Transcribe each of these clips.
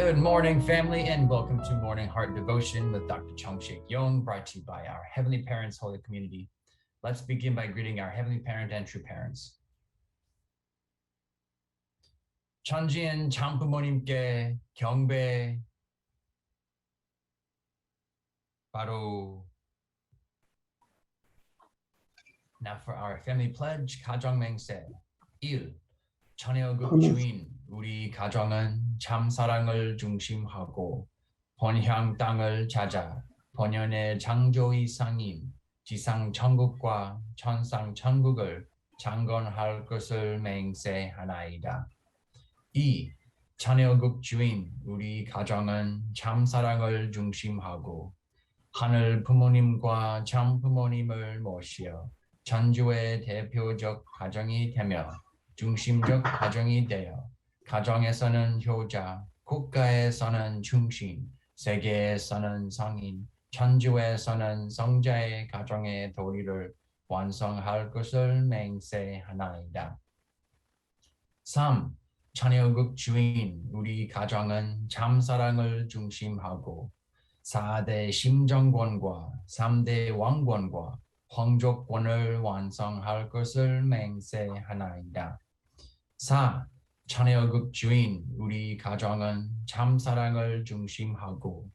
Good morning, family, and welcome to Morning Heart Devotion with Dr. Chung Shik Yong, brought to you by our Heavenly Parents Holy Community. Let's begin by greeting our Heavenly Parent and true parents. 천지인 참부모님께 경배. 바로. Now for our family pledge, 가정맹세 1. 천여국 주인 우리 가정은 참 사랑을 중심하고 본향 땅을 찾아 본연의 창조 이상인 지상 천국과 천상 천국을 창건할 것을 맹세하나이다. 2. 천여국 주인 우리 가정은 참 사랑을 중심하고 하늘 부모님과 참 부모님을 모시어 천주의 대표적 가정이 되며 중심적 가정이 되어 가정에서는 효자, 국가에서는 중심, 세계에서는 성인, 천주에서는 성자의 가정의 도리를 완성할 것을 맹세하나이다. 3. 천여국 주인 우리 가정은 참사랑을 중심하고 4대 심정권과 3대 왕권과皇族권을 완성할 것을 맹세하나이다. 4. 천여국 주인 우리 가정은 참사랑을 중심하고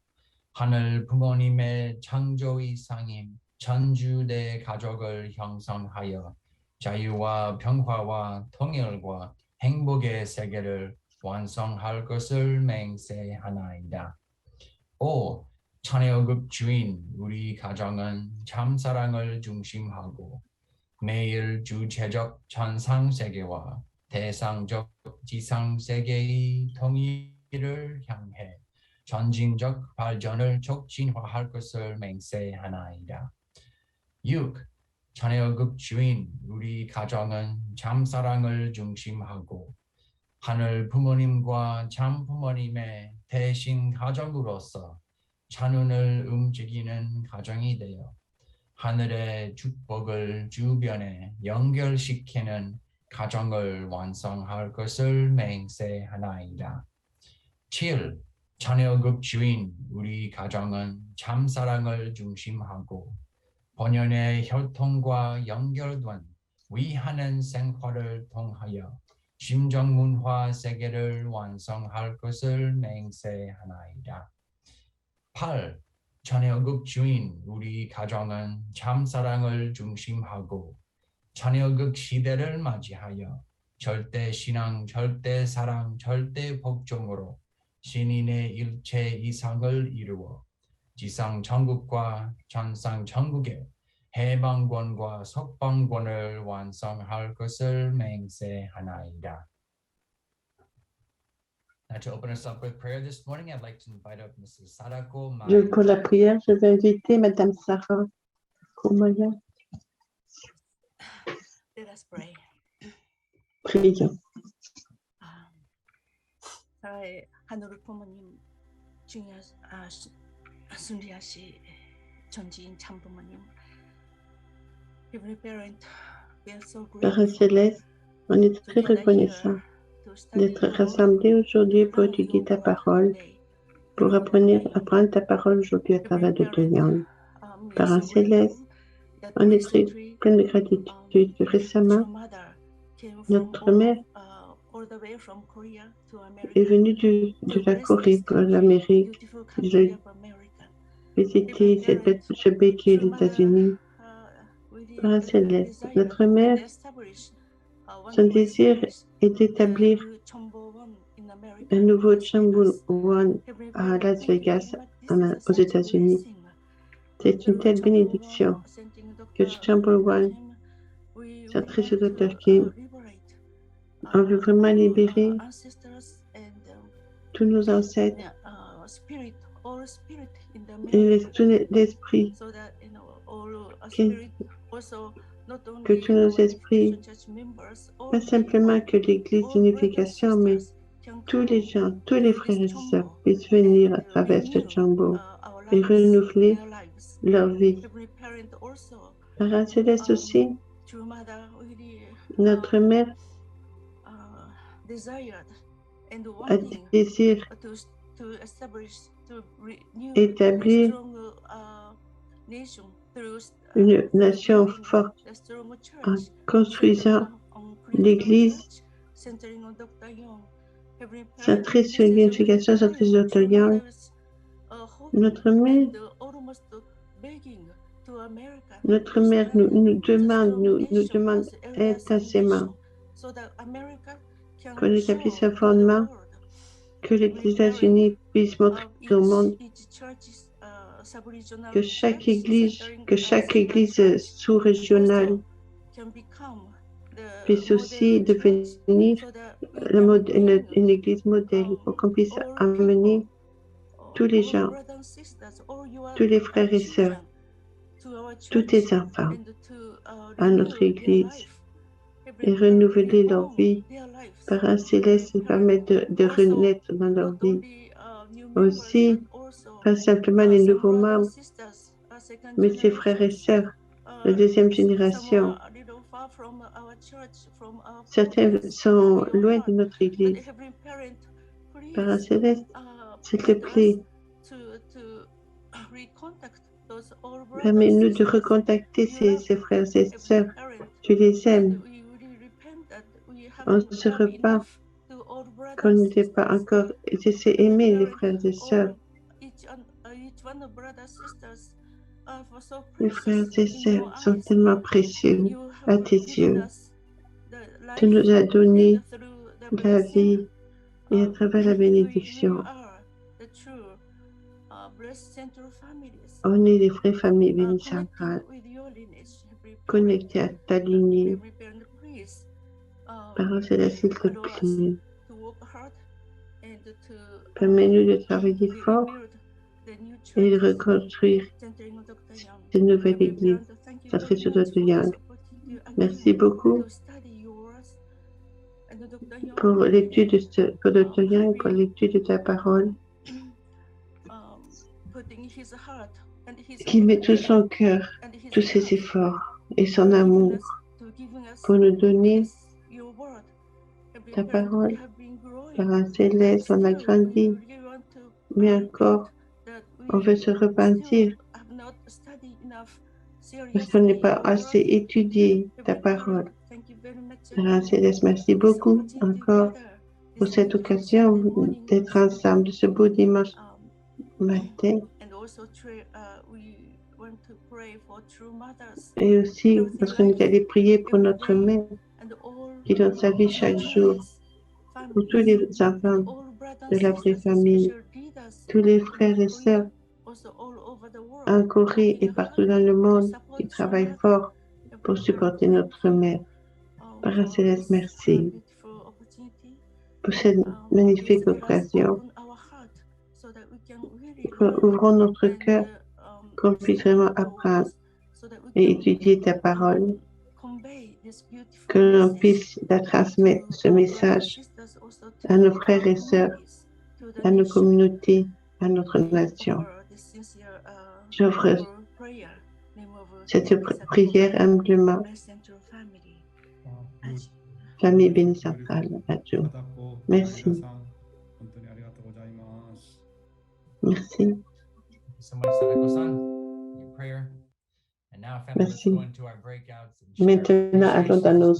하늘 부모님의 창조 이상인 천주대 가족을 형성하여 자유와 평화와 통일과 행복의 세계를 완성할 것을 맹세하나이다. 5. 천여국 주인 우리 가정은 참사랑을 중심하고 매일 주체적 천상세계와 대상적 지상세계의 통일을 향해 전진적 발전을 촉진화할 것을 맹세하나이다. 6. 천여국 주인 우리 가정은 참사랑을 중심하고 하늘 부모님과 참 부모님의 대신 가정으로서 찬운을 움직이는 가정이 되어 하늘의 축복을 주변에 연결시키는 가정을 완성할 것을 맹세하나이다. 7. 천여국 주인 우리 가정은 참사랑을 중심하고 본연의 혈통과 연결된 위하는 생활을 통하여 심정문화 세계를 완성할 것을 맹세하나이다. 8. 천여국 주인 우리 가정은 참사랑을 중심하고 천여국 시대를 맞이하여 절대신앙, 절대사랑, 절대복종으로 신인의 일체 이상을 이루어 지상천국과 천상천국의 해방권과 석방권을 완성할 것을 맹세하나이다. Now to open us up with prayer this morning, I'd like to invite up Mrs. Sadako Maya. Pour la prière, je vais inviter Madame Sarah Komaya. Let us pray. Prions. 사랑의 하늘 부모님, 순리하시 전지인 참부모님, Heavenly Parent, we are so Parents grateful célestes, on est très to gather reconnaissant here to study d'être your rassemblés aujourd'hui pour word étudier ta today. parole, pour apprendre ta parole aujourd'hui à travers de deux langues. We are Parents so grateful célestes, that on est très recently, plein de gratitude que récemment, your mother came notre from mère all the way from Korea to America. est venue de la Corée pour l'Amérique. Beautiful J'ai country of America. visité ce pays qui est les États-Unis. Parents célestes, notre mère, son désir est d'établir un nouveau Chamber One à Las Vegas, aux États-Unis. C'est une telle bénédiction que Chamber One, s'adresse au Dr. Kim. On veut vraiment libérer tous nos ancêtres et tout l'esprit, que tous nos esprits, pas simplement que l'Église d'unification, mais tous les gens, tous les frères et sœurs puissent venir à travers ce chambre et renouveler leur vie. Parents célestes aussi, notre mère a désir établir une nation forte en construisant l'Église centrée sur l'unification centrée sur Dr. Young. Notre mère nous demande intensément qu'on établisse un fondement, que les États-Unis puissent montrer au monde que chaque église sous-régionale puisse aussi devenir une église modèle pour qu'on puisse amener tous les gens, tous les frères et sœurs, tous les enfants à notre église et renouveler leur vie par un céleste et permettre de renaître dans leur vie. Aussi, pas simplement les nouveaux membres, mais ses frères et sœurs, la deuxième génération. Certains sont loin de notre église. Parents célestes, s'il te plaît, permets-nous de recontacter ces frères et sœurs. Tu les aimes. On se repent qu'on n'était pas encore cessé aimer les frères et sœurs. Les frères et sœurs sont tellement précieux à tes yeux. Tu nous as donné la vie et à travers la bénédiction, on est les vraies familles bénies centrales, connectées à ta lignée. Parents célestes, s'il te plaît, permets-nous de travailler fort et de reconstruire cette nouvelle église centrée sur Dr. Young. Merci beaucoup pour l'étude pour Dr. Young, pour l'étude de ta parole, qui met tout son cœur, tous ses efforts et son amour pour nous donner ta parole. Parents célestes, on a grandi, mais encore, on veut se repentir parce qu'on n'est pas assez étudié ta parole. Parents célestes, merci beaucoup encore pour cette occasion d'être ensemble ce beau dimanche matin. Et aussi parce qu'on est allé prier pour notre mère qui donne sa vie chaque jour, pour tous les enfants de la vraie famille, tous les frères et sœurs en Corée et partout dans le monde qui travaillent fort pour supporter notre mère. Parents célestes, merci pour cette magnifique occasion. Ouvrons notre cœur, qu'on puisse vraiment apprendre et étudier ta parole, que l'on puisse la transmettre, ce message, à nos frères et sœurs, à nos communautés, à notre nation. J'offre cette prière humblement. Famille bénie centrale, adieu. Merci. Merci. Merci. Maintenant, allons dans nos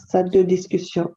salles de discussion.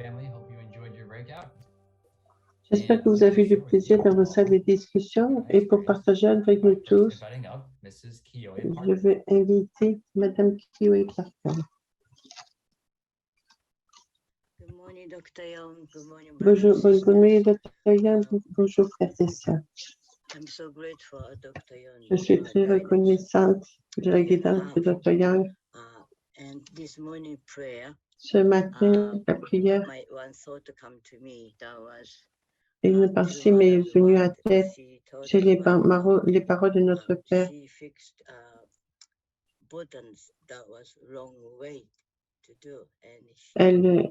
family. Hope you enjoyed your breakout. J'espère que vous avez eu du plaisir dans vos salles de discussion et pour partager avec nous tous, Inviting up Mrs. Kiyoe je Parker. vais inviter Madame Kiyoe Parker. Good morning, Dr. Young. Good morning, Bonjour, brothers and bonne nuit, sisters. Dr. Young. Bonjour, frères et sœurs. I'm so grateful, Dr. Young. Je suis très reconnaissante de la guidance de Dr. Young. And this morning prayer, Ce matin, la prière, my one thought to come to me, that was une pensée m'est venue à tête. C'est les paroles de notre Père. She fixed buttons that was wrong way to do, and she Elle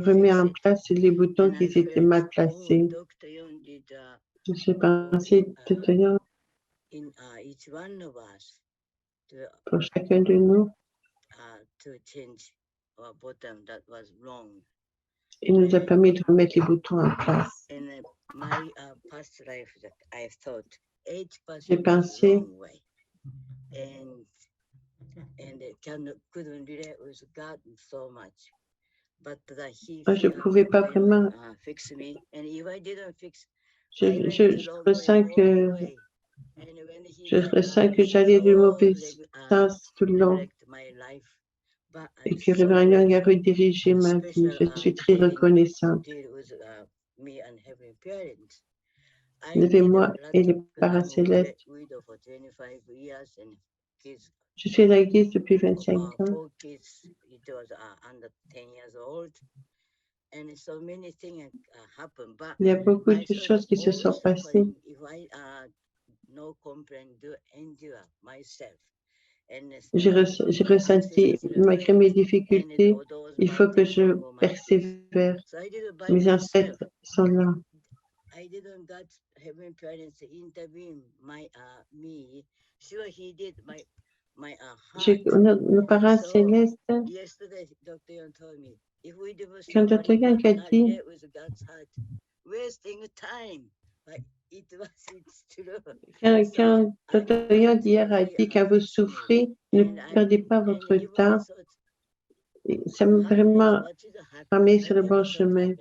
remet en place les boutons qui étaient mal placés. Dr. Young did J'ai pensé, Dr. Young, in each one of us to pour chacun de nous, change our button that was wrong. il nous a permis de remettre les boutons en place. In my past life, that I thought 8% J'ai pensé, wrong way, and couldn't relate with God so much, but that He je ne pouvais pas vraiment. fix me, and if I didn't fix, Je ressens que j'allais du mauvais sens tout le long et que Révérend Young a redirigé ma vie. Je suis très reconnaissante. Levez-moi et les parents célestes. Je suis à la guise depuis 25 ans. Il y a beaucoup de choses qui se sont passées. J'ai ressenti, malgré mes difficultés, il faut que je persévère. Mes ancêtres sont là. Nos parents célestes, quand Dr. Young a dit, quand Dr. Young hier a dit, quand vous souffrez, ne perdez pas votre temps, ça m'a vraiment remis sur le bon chemin.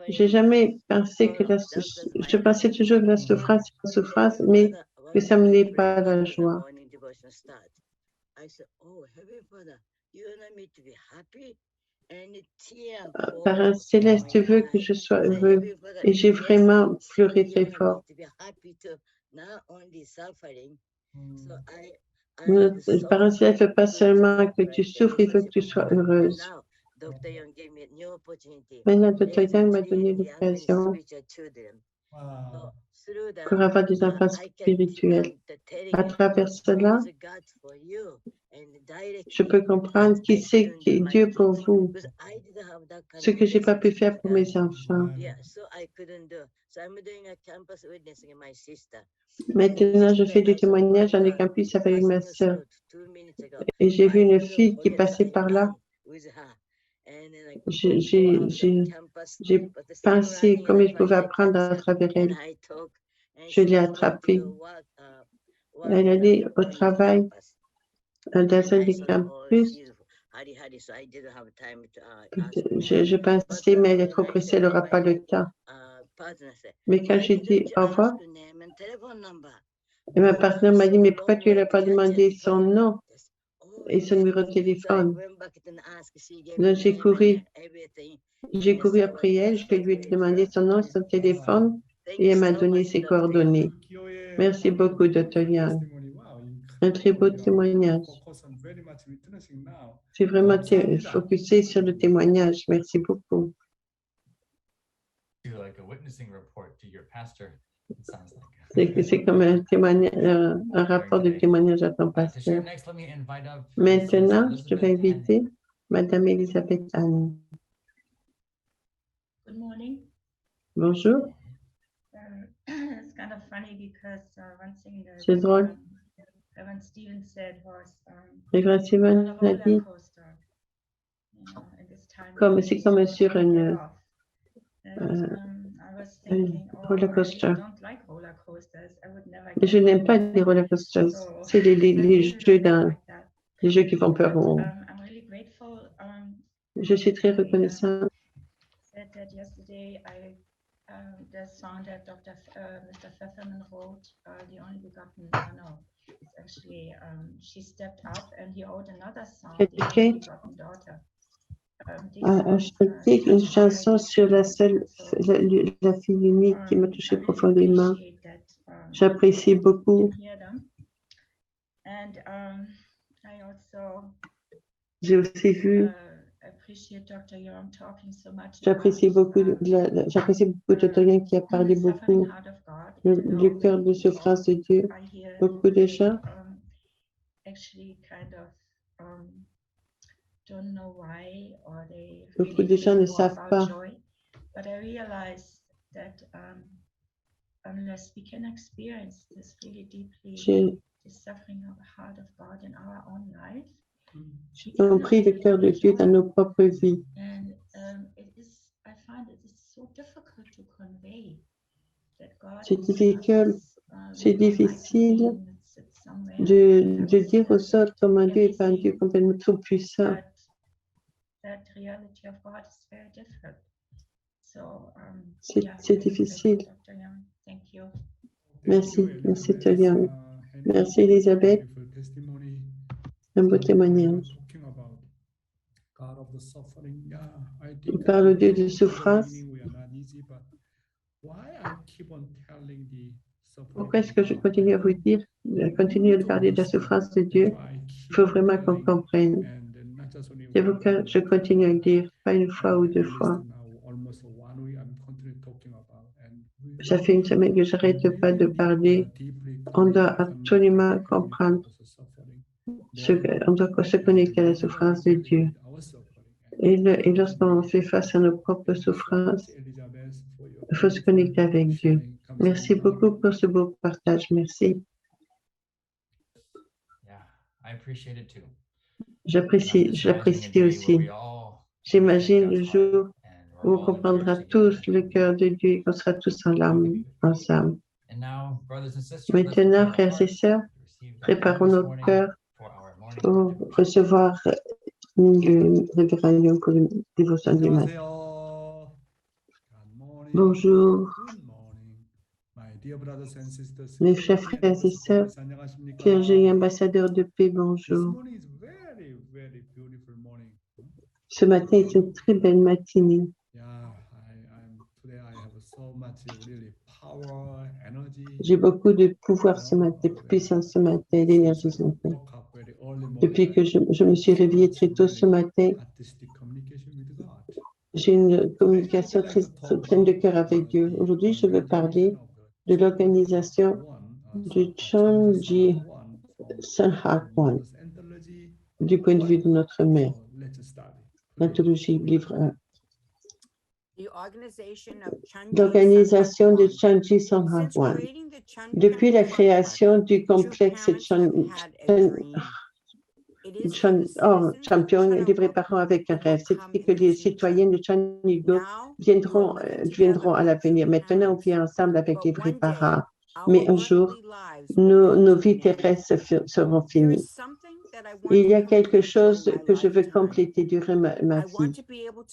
J'ai jamais pensé que je pensais toujours que la souffrance, mais que ça ne menait pas à la joie. Parents céleste, tu veux que je sois heureux, et j'ai vraiment pleuré très fort. Notre parent céleste ne veut pas seulement que tu souffres, il veut que tu sois heureuse. Maintenant, Dr. Young m'a donné l'occasion pour avoir des enfants spirituels. À travers cela, je peux comprendre qui c'est qui est Dieu pour vous, ce que je n'ai pas pu faire pour mes enfants. Maintenant, je fais du témoignage dans le campus avec ma sœur. Et j'ai vu une fille qui passait par là. J'ai pensé comment je pouvais apprendre à travers elle. Je l'ai attrapée. Elle allait au travail dans un des campus. Je pensais, mais elle est trop pressée, elle n'aura pas le temps. Mais quand j'ai dit au revoir, et ma partenaire m'a dit, mais pourquoi tu ne lui as pas demandé son nom et son numéro de téléphone? Donc j'ai couru après elle, je lui ai demandé son nom, son téléphone, et elle m'a donné ses coordonnées. Merci beaucoup, Dr. Young. Un très beau témoignage. C'est vraiment focusé sur le témoignage. Merci beaucoup. C'est comme un rapport de témoignage à ton pasteur. Maintenant, je vais inviter Madame Elisabeth Anne. Good morning. Bonjour. It's kind of funny because one thing that C'est drôle. Reverend Stephen said was Reverend Stephen a dit, c'est comme sur un roller coaster. Mais je n'aime pas les roller coasters. C'est les jeux qui font peur. Je suis très reconnaissante. Said that yesterday, the song that Mr. Pfefferman wrote, the only begotten, no, it's actually, she stepped up, and he wrote another song, the only Kate begotten daughter. a chanté une chanson sur la seule, la fille unique qui m'a touché profondément. J'apprécie beaucoup. J'ai aussi vu, j'apprécie beaucoup Dr. Young qui a parlé beaucoup du cœur de souffrance de Dieu. Beaucoup de gens ne savent pas. J'ai compris le cœur de Dieu dans nos propres vies. C'est difficile de dire aux autres comment Dieu est un Dieu complètement trop puissant. C'est difficile. Merci, Dr. Young. Merci, Elisabeth. Un beau témoignage. Il parle au Dieu de souffrance. Pourquoi est-ce que je continue à vous dire, continue à parler de la souffrance de Dieu? Il faut vraiment qu'on comprenne. Je continue à le dire, pas une fois ou deux fois. Ça fait une semaine que je n'arrête pas de parler. On doit absolument comprendre, on doit se connecter à la souffrance de Dieu. Et lorsqu'on fait face à nos propres souffrances, il faut se connecter avec Dieu. Merci beaucoup pour ce beau partage. Merci. J'apprécie aussi. J'imagine le jour où on comprendra tous le cœur de Dieu et qu'on sera tous en larmes ensemble. Maintenant, frères et sœurs, préparons nos cœurs pour recevoir le révérend Young pour le dévotion du matin. Bonjour, mes chers frères et sœurs, clergés ambassadeurs de paix, bonjour. Ce matin est une très belle matinée. J'ai beaucoup de pouvoir ce matin, de puissance ce matin, d'énergie ce matin. Depuis que je me suis réveillée très tôt ce matin, j'ai une communication très pleine de cœur avec Dieu. Aujourd'hui, je veux parler de l'organisation du Changji Sanhakwan du point de vue de notre mère. L'anthologie, livre 1. L'organisation de Changji Sanhakwan. Depuis la création du complexe Champion, les vrais parents avec un rêve, c'était que les citoyens de Chanigo viendront à l'avenir. Maintenant, on vit ensemble avec les vrais parents. Mais un jour, nos vies terrestres seront finies. Il y a quelque chose que je veux compléter durant ma vie.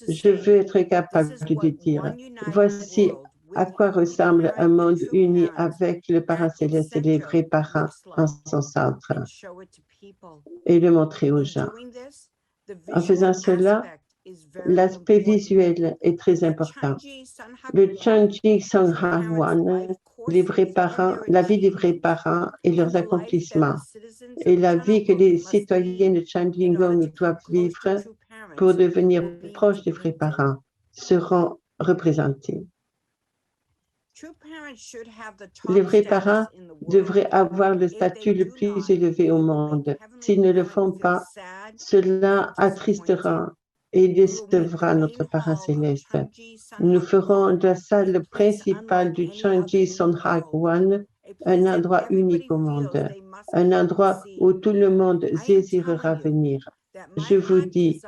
Je veux être capable de dire, voici à quoi ressemble un monde uni avec le parent céleste et les vrais parents en son centre, et le montrer aux gens. En faisant cela, l'aspect visuel est très important. Le Changji Sanghwan, les vrais parents, la vie des vrais parents et leurs accomplissements, et la vie que les citoyens de Chanjingong doivent vivre pour devenir proches des vrais parents seront représentés. Les vrais parents devraient avoir le statut le plus élevé au monde. S'ils ne le font pas, cela attristera et décevra notre parent céleste. Nous ferons de la salle principale du Changji Sanhakwan un endroit unique au monde, un endroit où tout le monde désirera venir. Je vous dis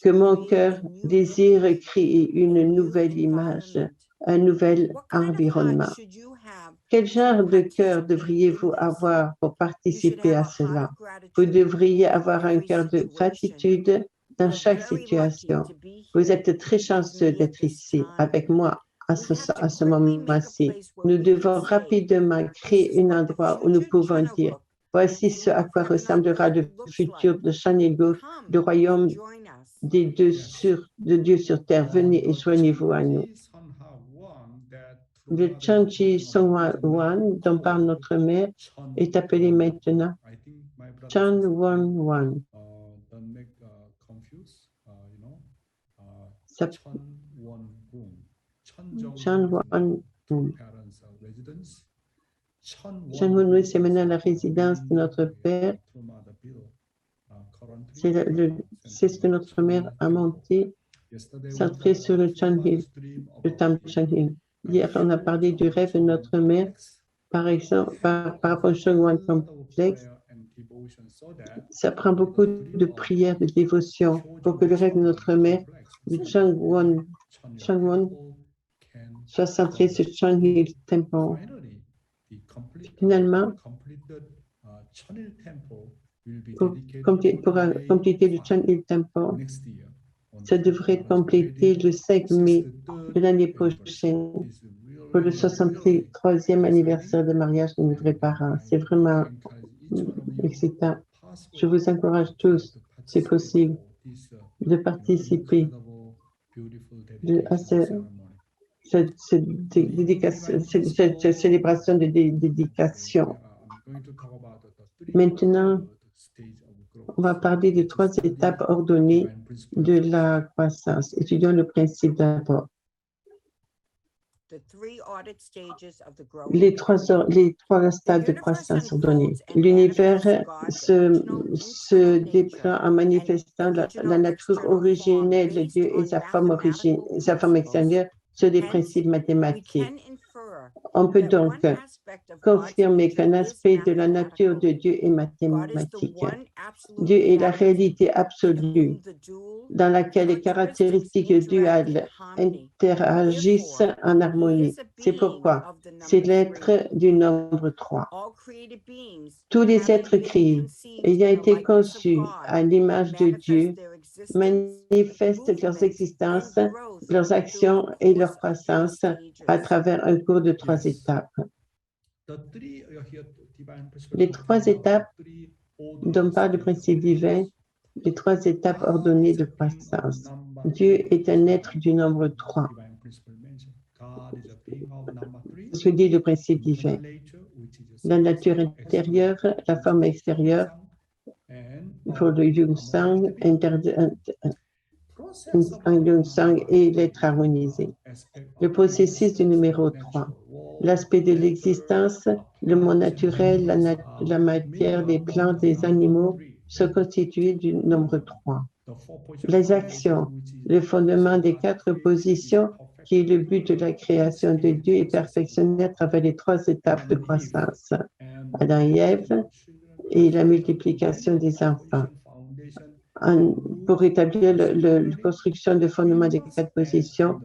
que mon cœur désire créer une nouvelle image, un nouvel environnement. Quel genre de cœur devriez-vous avoir pour participer à cela? Vous devriez avoir un cœur de gratitude dans chaque situation. Vous êtes très chanceux d'être ici avec moi à ce moment-ci. Nous devons rapidement créer un endroit où nous pouvons dire, voici ce à quoi ressemblera le futur de Channel Grove, le royaume de Dieu sur terre. Venez et joignez-vous à nous. Le Chanji Songwan, dont parle notre mère, est appelé maintenant Chan Won Wan. Chan Won Wan. Chan Won Wan, c'est maintenant la résidence de notre père. C'est ce que notre mère a monté, centré sur le Chan Hill, le temple Chan Hill. Hier, on a parlé du rêve de notre mère, par exemple, par rapport au Shangwan complexe. Ça prend beaucoup de prières, de dévotion pour que le rêve de notre mère, du Changwon, soit centré sur Chan Hill Temple. Finalement, pour compléter le Chan Hill Temple, ça devrait compléter le 5 mai de l'année prochaine pour le 63e anniversaire de mariage de nos vrais parents. C'est vraiment excitant. Je vous encourage tous, si possible, de participer à cette célébration de dédication. Maintenant, on va parler de 3 étapes ordonnées de la croissance. Étudions le principe d'abord. Les trois stades de croissance ordonnée. L'univers se déploie en manifestant la nature originelle de Dieu et sa forme extérieure sur des principes mathématiques. On peut donc confirmer qu'un aspect de la nature de Dieu est mathématique. Dieu est la réalité absolue dans laquelle les caractéristiques duales interagissent en harmonie. C'est pourquoi c'est l'être du nombre 3. Tous les êtres créés, ayant été conçus à l'image de Dieu, manifestent leurs existences, leurs actions et leur croissance à travers un cours de 3 étapes. Les 3 étapes dont parle le principe divin, les 3 étapes ordonnées de croissance. Dieu est un être du nombre 3. Je dis le principe divin. La nature intérieure, la forme extérieure, pour le Yung-Sang et l'être harmonisé. Le processus du numéro 3. L'aspect de l'existence, le monde naturel, la matière, les plantes, les animaux se constituent du nombre 3. Les actions, le fondement des 4 positions, qui est le but de la création de Dieu, est perfectionné à travers les 3 étapes de croissance. Adam et Ève et la multiplication des enfants. Pour établir la construction de fondement des 4 positions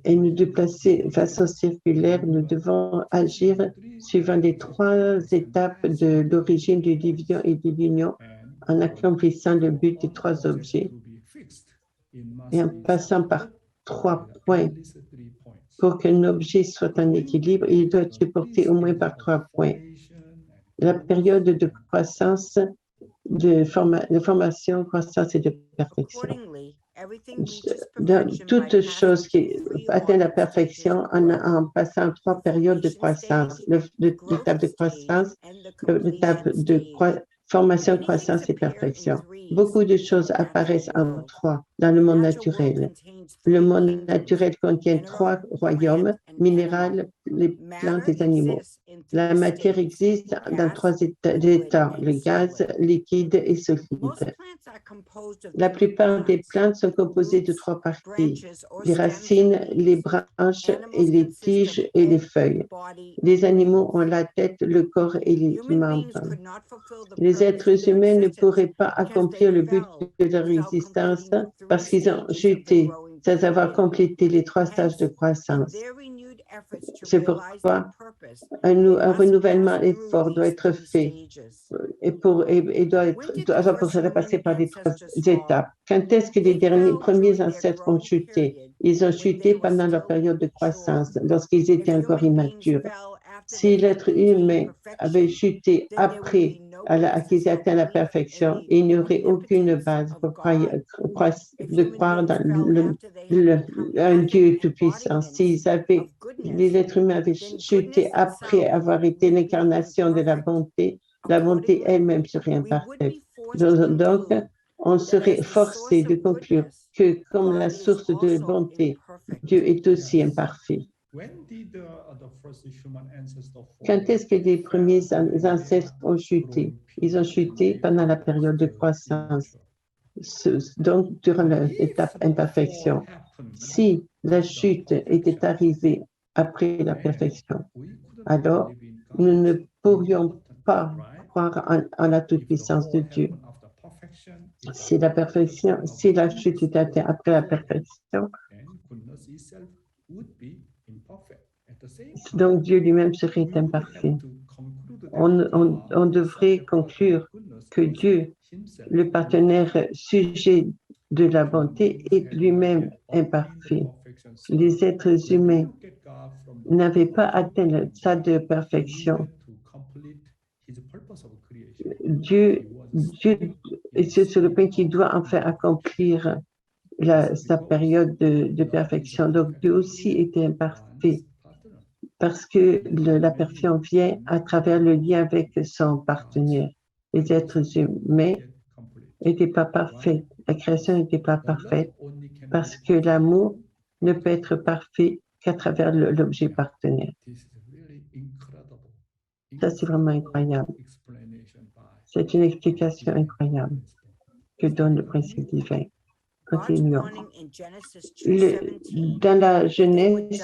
et nous déplacer de façon circulaire, nous devons agir suivant les 3 étapes de l'origine du division et de l'union en accomplissant le but des 3 objets et en passant par 3 points. Pour qu'un objet soit en équilibre, il doit être supporté au moins par 3 points. La période de croissance, de formation, croissance et de perfection. Dans toute chose qui atteint la perfection en passant 3 périodes de croissance, l'étape de croissance, l'étape de formation, croissance et perfection. Beaucoup de choses apparaissent en 3 dans le monde naturel. Le monde naturel contient 3 royaumes, minéral, les plantes et les animaux. La matière existe dans 3 états, le gaz, liquide et solide. La plupart des plantes sont composées de 3 parties, les racines, les branches et les tiges et les feuilles. Les animaux ont la tête, le corps et les membres. Les êtres humains ne pourraient pas accomplir le but de leur existence parce qu'ils ont chuté sans avoir complété les 3 stages de croissance. C'est pourquoi un renouvellement effort doit être fait et doit pour cela passer par des 3 étapes. Quand est-ce que les premiers ancêtres ont chuté? Ils ont chuté pendant leur période de croissance, lorsqu'ils étaient encore immatures. Si l'être humain avait chuté après qu'ils aient atteint la perfection, il n'y aurait aucune base pour croire dans un Dieu tout-puissant. Les êtres humains avaient chuté après avoir été l'incarnation de la bonté elle-même serait imparfaite. Donc, on serait forcé de conclure que comme la source de bonté, Dieu est aussi imparfait. Quand est-ce que les premiers ancêtres ont chuté? Ils ont chuté pendant la période de croissance, donc durant l'étape imperfection. Si la chute était arrivée après la perfection, alors nous ne pourrions pas croire en la toute-puissance de Dieu. Si la chute était atteinte après la perfection, donc Dieu lui-même serait imparfait. On devrait conclure que Dieu, le partenaire sujet de la bonté, est lui-même imparfait. Les êtres humains n'avaient pas atteint le stade de perfection. Dieu c'est sur le point qu'il doit enfin accomplir sa période de perfection. Donc Dieu aussi était imparfait parce que la perfection vient à travers le lien avec son partenaire. Les êtres humains n'étaient pas parfaits, la création n'était pas parfaite parce que l'amour ne peut être parfait qu'à travers l'objet partenaire. Ça, c'est vraiment incroyable. C'est une explication incroyable que donne le principe divin. Continuons. Dans la Genèse,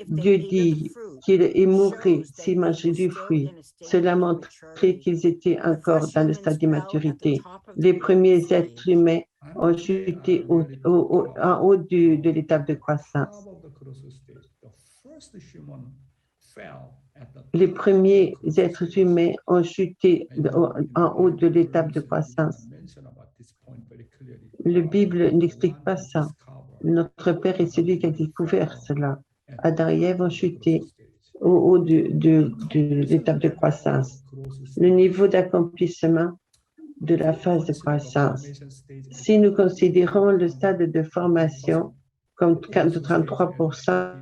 Dieu dit qu'il mourrait s'il mangeait du fruit. Cela montrait qu'ils étaient encore dans le stade d'immaturité. Les premiers êtres humains ont chuté en haut de l'étape de croissance. Les premiers êtres humains ont chuté en haut de l'étape de croissance. La Bible n'explique pas ça. Notre Père est celui qui a découvert cela. Adam et Ève ont chuté au haut de l'étape de croissance. Le niveau d'accomplissement de la phase de croissance. Si nous considérons le stade de formation comme 33%,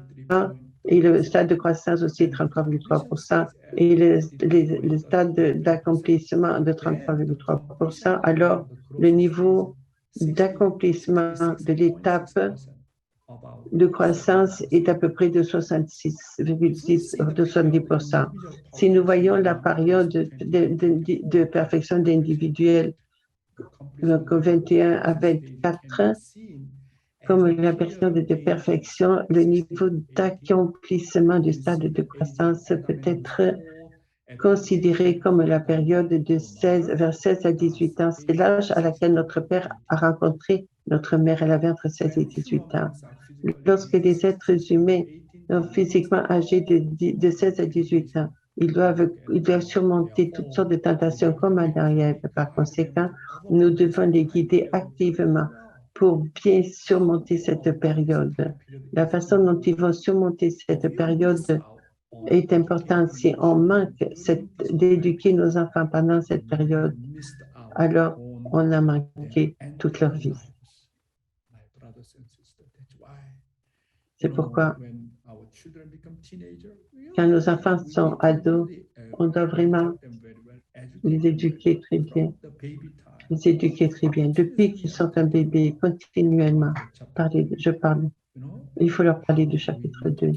et le stade de croissance aussi 33,3%, et le stade d'accomplissement de 33,3%, alors le niveau d'accomplissement de l'étape de croissance est à peu près de 70%. Si nous voyons la période de perfection d'individuel, donc 21 à 24, comme la période de perfection, le niveau d'accomplissement du stade de croissance peut être considéré comme la période de vers 16 à 18 ans. C'est l'âge à laquelle notre père a rencontré notre mère. Elle avait entre 16 et 18 ans. Lorsque les êtres humains sont physiquement âgés de 16 à 18 ans, ils doivent surmonter toutes sortes de tentations comme Adam et Ève. Par conséquent, nous devons les guider activement pour bien surmonter cette période. La façon dont ils vont surmonter cette période est importante. Si on manque d'éduquer nos enfants pendant cette période, alors on a manqué toute leur vie. C'est pourquoi, quand nos enfants sont ados, on doit vraiment les éduquer très bien. Les éduquer très bien. Depuis qu'ils sont un bébé, continuellement, je parle. Il faut leur parler du chapitre 2.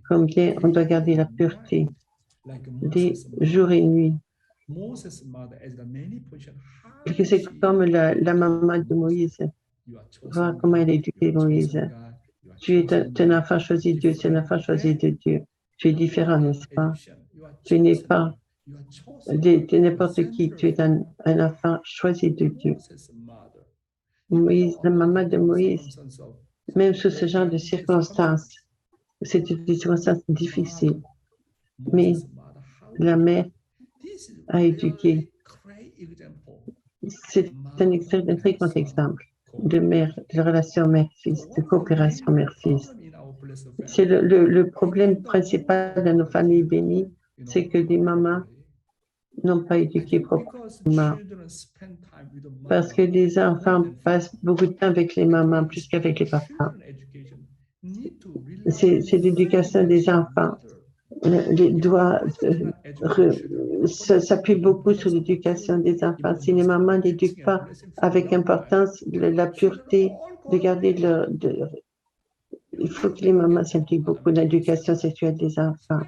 Combien on doit garder la pureté des jours et nuits. C'est comme la maman de Moïse. Voir comment elle a éduqué Moïse. Tu es un enfant choisi de Dieu, c'est un enfant choisi de Dieu. Tu es différent, n'est-ce pas? Tu n'es pas n'importe qui, tu es un enfant choisi de Dieu. Moïse, la maman de Moïse, même sous ce genre de circonstances, C'est une circonstance difficile, mais la mère a éduqué. C'est un très grand exemple de relation mère-fils, de coopération mère-fils. C'est le problème principal dans nos familles bénies, c'est que les mamans n'ont pas éduqué proprement. Parce que les enfants passent beaucoup de temps avec les mamans plus qu'avec les papas. C'est l'éducation des enfants. S'appuie beaucoup sur l'éducation des enfants. Si les mamans n'éduquent pas avec importance la pureté, de garder il faut que les mamans s'impliquent beaucoup dans l'éducation sexuelle des enfants.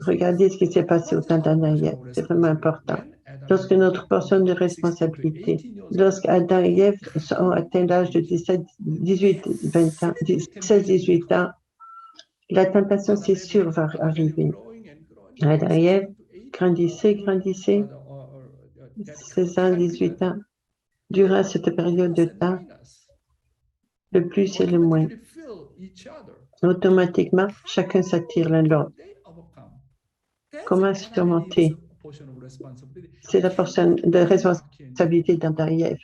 Regardez ce qui s'est passé au temps d'Anaïe. C'est vraiment important. Lorsque notre portion de responsabilité, lorsqu'Adam et Ève ont atteint l'âge de 16-18 ans, la tentation, c'est sûr, va arriver. Adam et Ève, grandissez, 16 ans, 18 ans. Durant cette période de temps, le plus et le moins. Automatiquement, chacun s'attire l'un l'autre. Comment surmonter? C'est la portion de responsabilité d'Adam et Ève.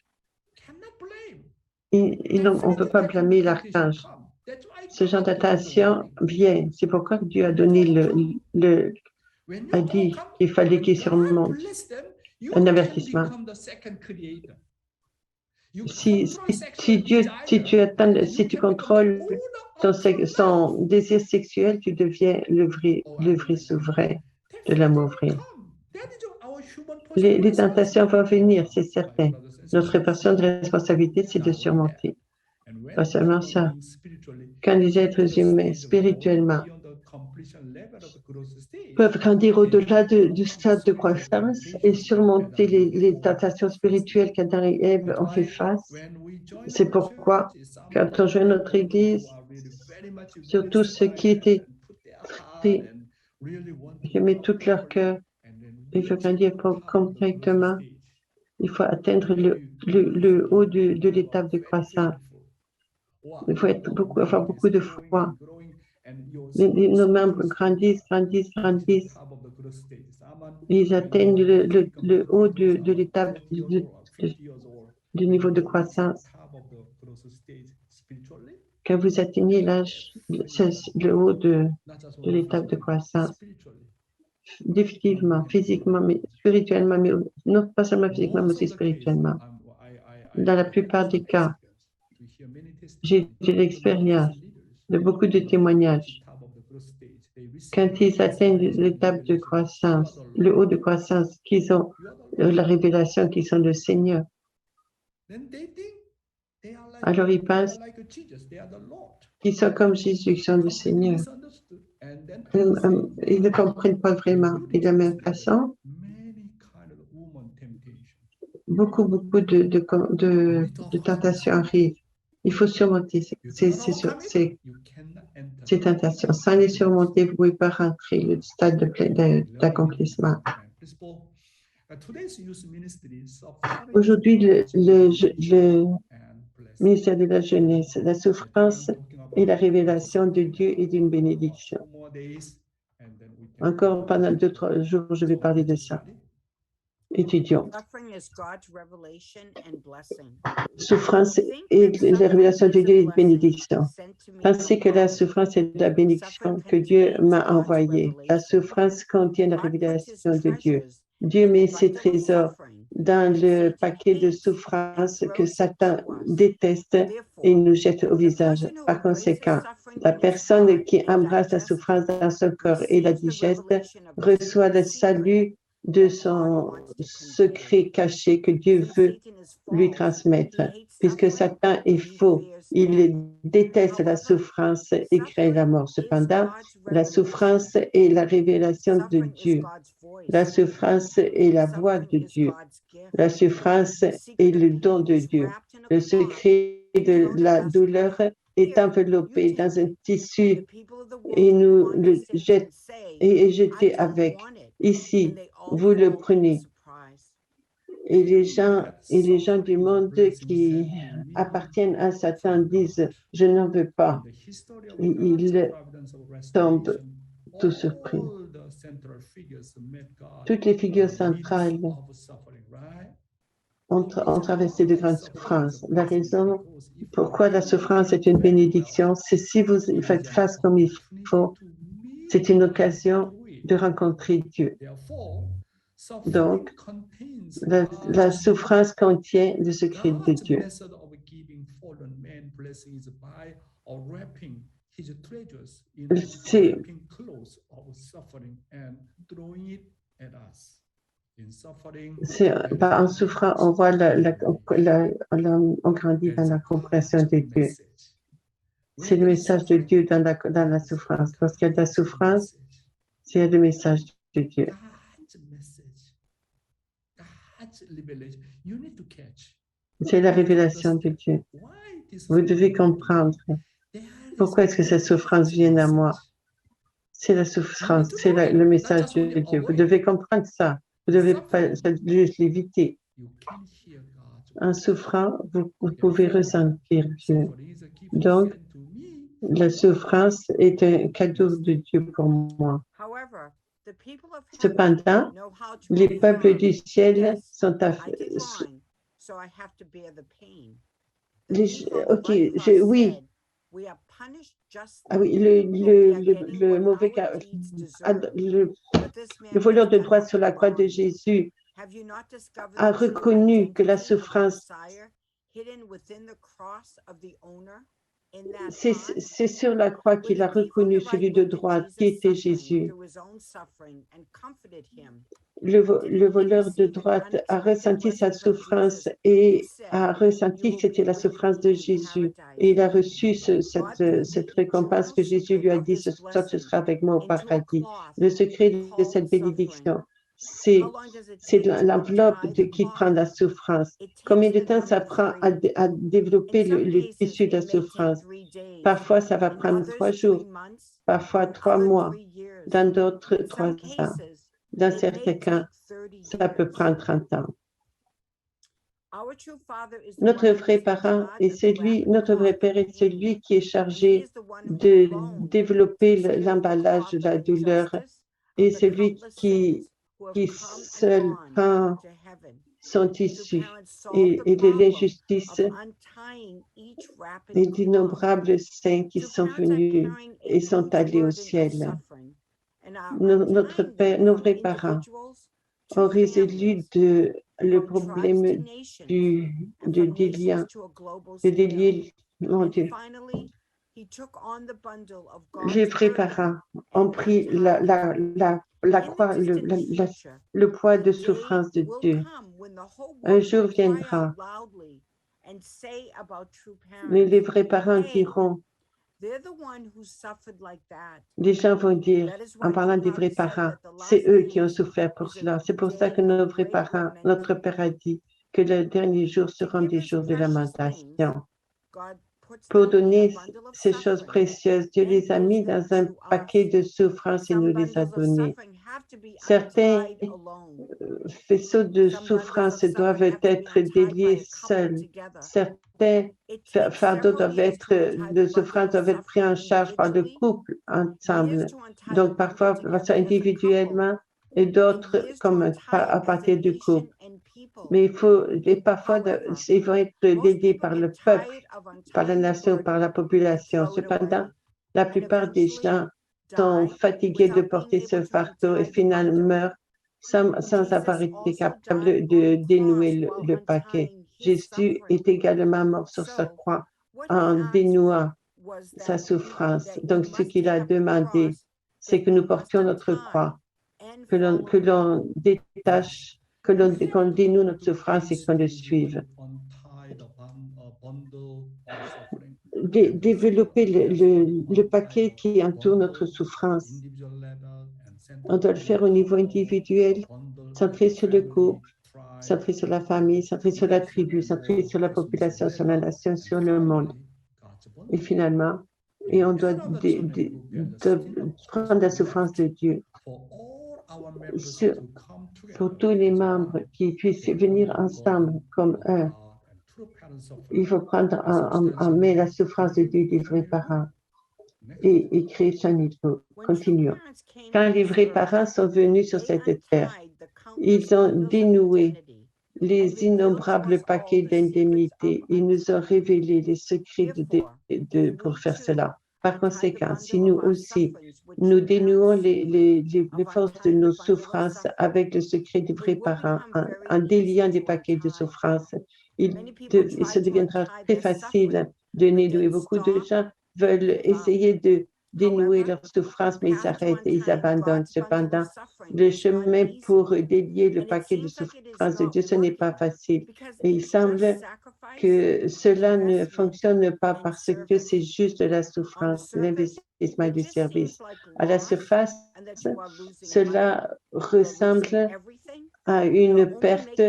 On ne peut pas blâmer l'archange. Ce genre d'attention vient. C'est pourquoi Dieu a donné a dit qu'il fallait qu'il surmonte un avertissement. Si tu contrôles son désir sexuel, tu deviens le vrai souverain de l'amour vrai. Les tentations vont venir, c'est certain. Notre personne de responsabilité, c'est de surmonter. Pas seulement ça. Quand les êtres humains, spirituellement, peuvent grandir au-delà du stade de croissance et surmonter les tentations spirituelles qu'Adam et Ève ont fait face. C'est pourquoi, quand on joint notre Église, surtout ceux qui étaient qui met tout leur cœur, il faut grandir concrètement. Il faut atteindre le haut de l'étape de croissance. Il faut avoir beaucoup de foi. Nos membres grandissent. Ils atteignent le haut de l'étape du niveau de croissance. Quand vous atteignez le haut de l'étape de croissance, définitivement, physiquement, mais spirituellement, mais non pas seulement physiquement, mais aussi spirituellement. Dans la plupart des cas, j'ai de l'expérience de beaucoup de témoignages. Quand ils atteignent l'étape de croissance, le haut de croissance, qu'ils ont la révélation qu'ils sont le Seigneur, alors ils pensent qu'ils sont comme Jésus, qu'ils sont le Seigneur. Ils ne comprennent pas vraiment. Et de la même façon, beaucoup de tentations arrivent. Il faut surmonter ces tentations. Sans les surmonter, vous ne pouvez pas rentrer le stade d'accomplissement. Aujourd'hui, le ministère de la jeunesse, la souffrance et la révélation de Dieu et d'une bénédiction. Encore pendant 2-3 jours, je vais parler de ça. Étudions. Souffrance et la révélation de Dieu et de bénédiction. Pensez que la souffrance est la bénédiction que Dieu m'a envoyée. La souffrance contient la révélation de Dieu. Dieu met ses trésors dans le paquet de souffrance que Satan déteste et nous jette au visage. Par conséquent, la personne qui embrasse la souffrance dans son corps et la digeste reçoit le salut de son secret caché que Dieu veut lui transmettre. Puisque Satan est faux, il déteste la souffrance et crée la mort. Cependant, la souffrance est la révélation de Dieu. La souffrance est la voix de Dieu. La souffrance est le don de Dieu. Le secret de la douleur est enveloppé dans un tissu et nous le jeté avec. Ici, vous le prenez. Et les gens du monde qui appartiennent à Satan disent, je n'en veux pas. Ils tombent tout surpris. Toutes les figures centrales ont traversé de grandes souffrances. La raison pourquoi la souffrance est une bénédiction, c'est si vous faites face comme il faut, c'est une occasion de rencontrer Dieu. Donc, la souffrance contient le secret de Dieu. En souffrant, on voit on grandit dans la compréhension de Dieu. C'est le message de Dieu dans la souffrance. Lorsqu'il y a de la souffrance, c'est le message de Dieu. C'est la révélation de Dieu. Vous devez comprendre pourquoi est-ce que cette souffrance vient à moi. C'est la souffrance, c'est le message de Dieu. Vous devez comprendre ça. Vous devez pas juste l'éviter. En souffrant, vous pouvez ressentir Dieu. Donc, la souffrance est un cadeau de Dieu pour moi. Cependant, les peuples du ciel sont oui. Ah oui, le mauvais le voleur de droit sur la croix de Jésus a reconnu que la souffrance, c'est sur la croix qu'il a reconnu celui de droite qui était Jésus. Le voleur de droite a ressenti sa souffrance et a ressenti que c'était la souffrance de Jésus. Et il a reçu cette récompense que Jésus lui a dit, ce soir tu seras avec moi au paradis. Le secret de cette bénédiction, c'est l'enveloppe qui prend la souffrance. Combien de temps ça prend à développer le tissu de la souffrance? Parfois, ça va prendre 3 jours, parfois 3 mois, dans d'autres 3 ans. Dans certains cas, ça peut prendre 30 ans. Notre vrai parent notre vrai père est celui qui est chargé de développer l'emballage de la douleur et celui qui seul prend son tissu et l'injustice et d'innombrables saints qui sont venus et sont allés au ciel. Nos vrais parents ont résolu le problème de délier mon Dieu. Les vrais parents ont pris la croix, le poids de souffrance de Dieu. Un jour viendra, mais les vrais parents diront, les gens vont dire, en parlant des vrais parents, c'est eux qui ont souffert pour cela. C'est pour ça que nos vrais parents, notre Père a dit que les derniers jours seront des jours de lamentation. Pour donner ces choses précieuses, Dieu les a mis dans un paquet de souffrances et nous les a donnés. Certains faisceaux de souffrance doivent être déliés seuls. Certains fardeaux de souffrance doivent être pris en charge par le couple ensemble. Donc parfois individuellement et d'autres comme à partir du couple. Mais parfois ils vont être dédiés par le peuple, par la nation, par la population. Cependant, la plupart des gens sont fatigués de porter ce fardeau et finalement meurent sans avoir été capables de dénouer le paquet. Jésus est également mort sur sa croix en dénouant sa souffrance. Donc, ce qu'il a demandé, c'est que nous portions notre croix, que l'on détache, qu'on dénoue notre souffrance et qu'on le suive. Développer le paquet qui entoure notre souffrance. On doit le faire au niveau individuel, centré sur le couple, centré sur la famille, centré sur la tribu, centré sur la population, sur la nation, sur le monde. Et finalement, on doit prendre la souffrance de Dieu. pour tous les membres qui puissent venir ensemble comme un. Il faut prendre en main la souffrance de Dieu des vrais parents et créer son niveau. Continuons. Quand les vrais parents sont venus sur cette terre, ils ont dénoué les innombrables paquets d'indemnités. Ils nous ont révélé les secrets pour faire cela. Par conséquent, si nous aussi, nous dénouons les forces de nos souffrances avec le secret des vrais parents, en déliant des paquets de souffrances, il se deviendra très facile de dénouer. Beaucoup de gens veulent essayer de dénouer leurs souffrances, mais ils arrêtent et ils abandonnent. Cependant, le chemin pour délier le paquet de souffrances de Dieu, ce n'est pas facile. Et il semble que cela ne fonctionne pas parce que c'est juste de la souffrance, l'investissement du service. À la surface, cela ressemble à une perte,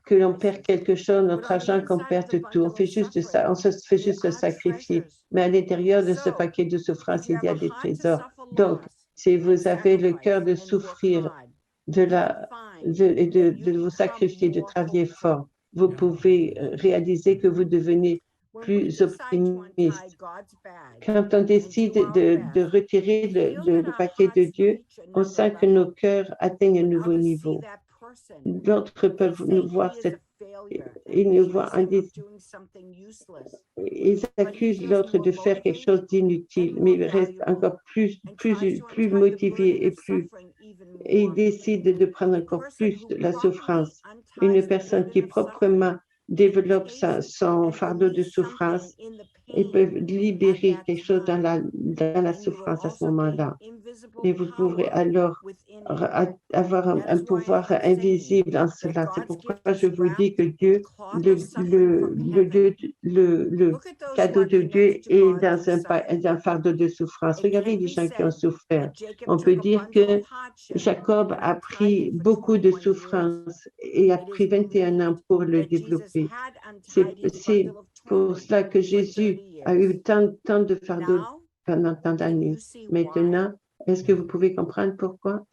que l'on perd quelque chose, notre argent, qu'on perd tout. On fait juste ça, on se fait juste se sacrifier. Mais à l'intérieur de ce paquet de souffrance, il y a des trésors. Donc, si vous avez le cœur de souffrir, de vous sacrifier, de travailler fort, vous pouvez réaliser que vous devenez plus optimiste. Quand on décide de retirer le paquet de Dieu, on sent que nos cœurs atteignent un nouveau niveau. D'autres peuvent nous voir ils nous voient ils accusent l'autre de faire quelque chose d'inutile, mais ils restent encore plus motivés et ils décident de prendre encore plus la souffrance. Une personne qui proprement développe son fardeau de souffrance et peut libérer quelque chose dans la souffrance à ce moment-là. Et vous pourrez alors avoir un pouvoir invisible en cela. C'est pourquoi je vous dis que Dieu, le cadeau de Dieu est dans un fardeau de souffrance. Regardez les gens qui ont souffert. On peut dire que Jacob a pris beaucoup de souffrance et a pris 21 ans pour le développer. C'est pour cela que Jésus a eu tant de fardeaux pendant tant d'années. Maintenant, est-ce que vous pouvez comprendre pourquoi?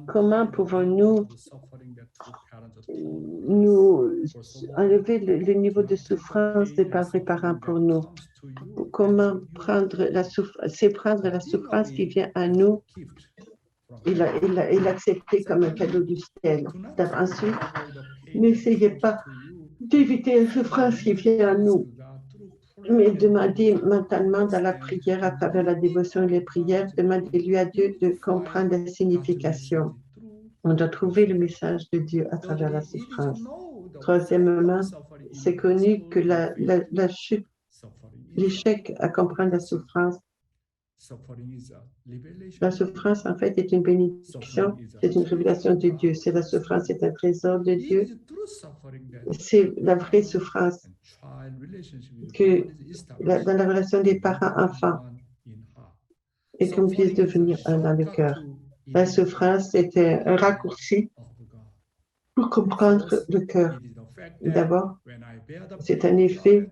Comment pouvons-nous enlever le niveau de souffrance des parents pour nous? Comment prendre la souffrance qui vient à nous et l'accepter comme un cadeau du ciel. Ensuite, n'essayez pas d'éviter la souffrance qui vient à nous, mais demandez mentalement dans la prière, à travers la dévotion et les prières, demandez-lui à Dieu de comprendre la signification. On doit trouver le message de Dieu à travers la souffrance. Troisièmement, c'est connu que la chute, l'échec à comprendre la souffrance, en fait, est une bénédiction, c'est une révélation de Dieu. C'est la souffrance, c'est un trésor de Dieu. C'est la vraie souffrance dans la relation des parents-enfants et qu'on puisse devenir un dans le cœur. La souffrance, c'est un raccourci pour comprendre le cœur. D'abord, c'est un effet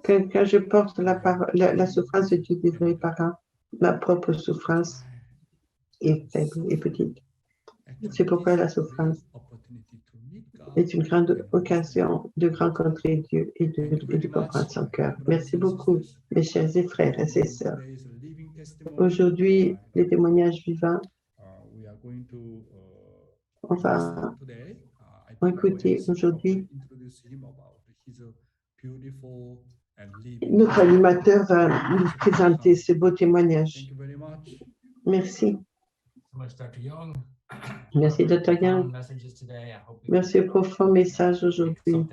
que quand je porte la souffrance de Dieu des vrais parents, ma propre souffrance est faible et petite. C'est pourquoi la souffrance est une grande occasion de rencontrer Dieu et de comprendre son cœur. Merci beaucoup, mes chers frères et sœurs. Aujourd'hui, les témoignages vivants, on va écouter aujourd'hui. Notre animateur va nous présenter ce beau témoignage. Merci. Merci, Dr. Young. Merci au profond message aujourd'hui.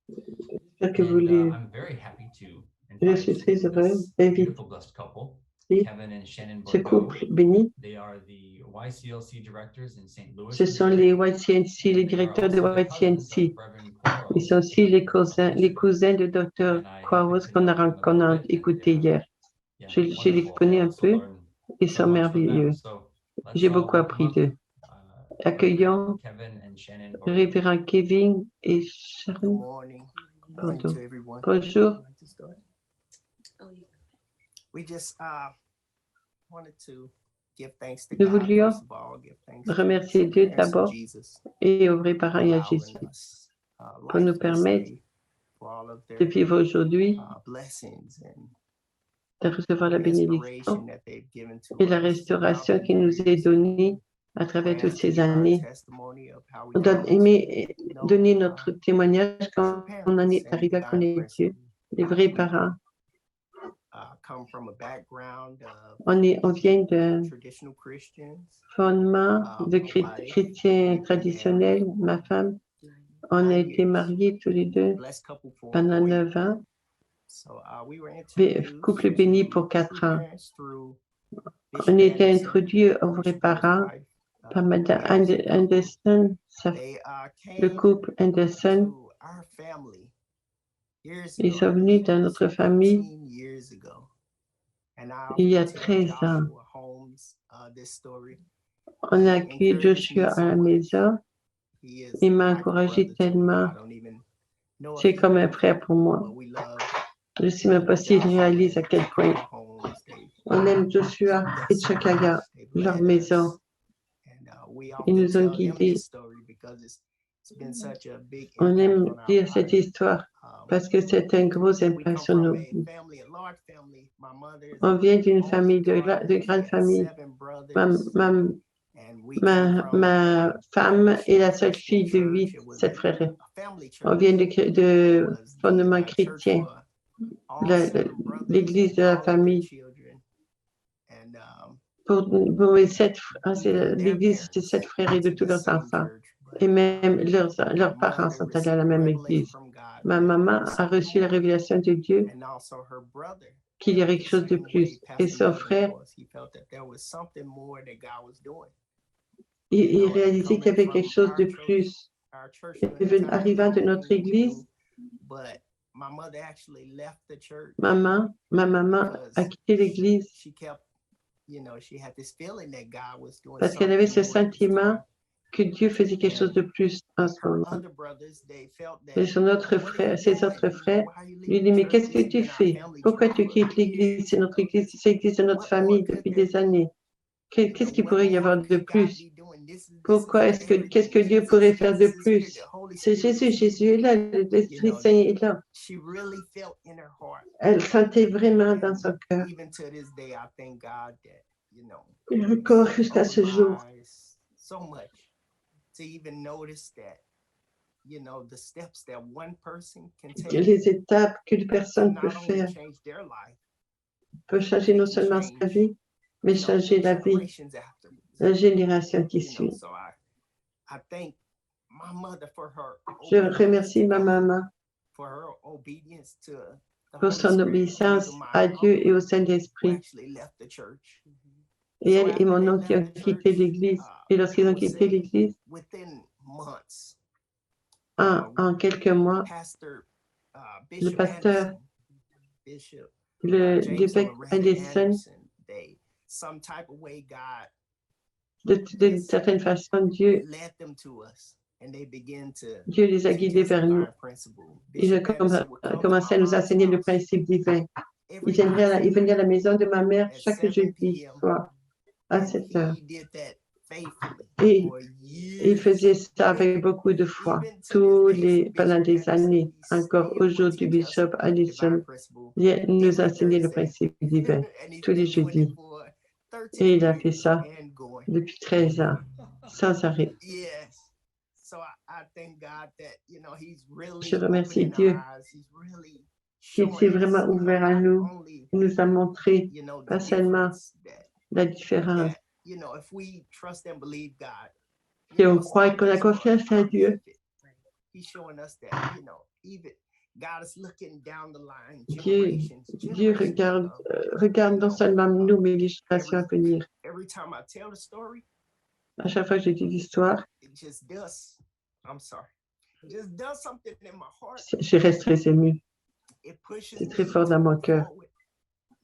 J'espère que vous voulez. Je suis très heureux d'inviter ce couple béni. Ce sont les YCNC, les directeurs de YCNC. Ils sont aussi les cousins de Dr. Quarles qu'on a écouté hier. Je les connais un peu. Ils sont merveilleux. J'ai beaucoup appris d'eux. Accueillons Révérend Kevin et Sharon. Pardon. Bonjour. We just wanted to Nous voulions remercier Dieu d'abord et aux vrais parents et à Jésus pour nous permettre de vivre aujourd'hui, de recevoir la bénédiction et la restauration qui nous est donnée à travers toutes ces années. On doit aimer donner notre témoignage quand on en est arrivé à connaître Dieu, les vrais parents. On vient d'un fondement de chrétiens traditionnels. Ma femme, on a été mariés tous les deux pendant 9 ans. Couple béni pour 4 ans. On a été introduits aux vrais parents par Mme Anderson, le couple Anderson. Ils sont venus dans notre famille il y a 13 ans. On a accueilli Joshua à la maison. Il m'a encouragé tellement. C'est comme un frère pour moi. Je ne sais même pas s'il réalise à quel point on aime Joshua et Chakaya, leur maison. Ils nous ont guidés. On aime dire cette histoire parce que c'est un gros impact sur nos vies. On vient d'une famille, de grande famille. Ma femme est la seule fille de 7 frères. On vient de fondement chrétien, l'église de la famille. Pour mes 7 frères, c'est l'église de 7 frères et de tous leurs enfants. Et même leurs parents sont allés à la même église. Ma maman a reçu la révélation de Dieu qu'il y aurait quelque chose de plus. Et son frère, il réalisait qu'il y avait quelque chose de plus. Arrivant de notre église, ma maman a quitté l'église parce qu'elle avait ce sentiment que Dieu faisait quelque chose de plus en ce moment. Et ses autres frères lui disent, mais qu'est-ce que tu fais? Pourquoi tu quittes l'église? C'est notre église, c'est l'église de notre famille depuis des années. Qu'est-ce qu'il pourrait y avoir de plus? Qu'est-ce que Dieu pourrait faire de plus? C'est Jésus est là, l'Esprit Saint est là. Elle sentait vraiment dans son cœur. Et encore jusqu'à ce jour, les étapes qu'une personne peut faire peut changer non seulement sa vie, mais changer la vie, la génération qui suit. Je remercie ma maman pour son obéissance à Dieu et au Saint-Esprit. Et elle et mon oncle qui ont quitté l'église. Et lorsqu'ils ont quitté l'église, en quelques mois, le pasteur, l'évêque Anderson, d'une certaine façon, Dieu les a guidés vers nous. Ils ont commencé à nous enseigner le principe divin. Ils venaient à la maison de ma mère chaque jeudi soir à 7 heures. Et il faisait ça avec beaucoup de foi, pendant des années. Encore aujourd'hui, Bishop Allison nous a enseigné le principe divin tous les jeudis. Et il a fait ça depuis 13 ans, sans arrêt. Je remercie Dieu qu'il s'est vraiment ouvert à nous. Il nous a montré pas seulement la différence. Et on croit qu'on a confiance à Dieu. Dieu regarde non seulement nous, mais les générations à venir. À chaque fois que je dis l'histoire, je reste très ému. C'est très fort dans mon cœur.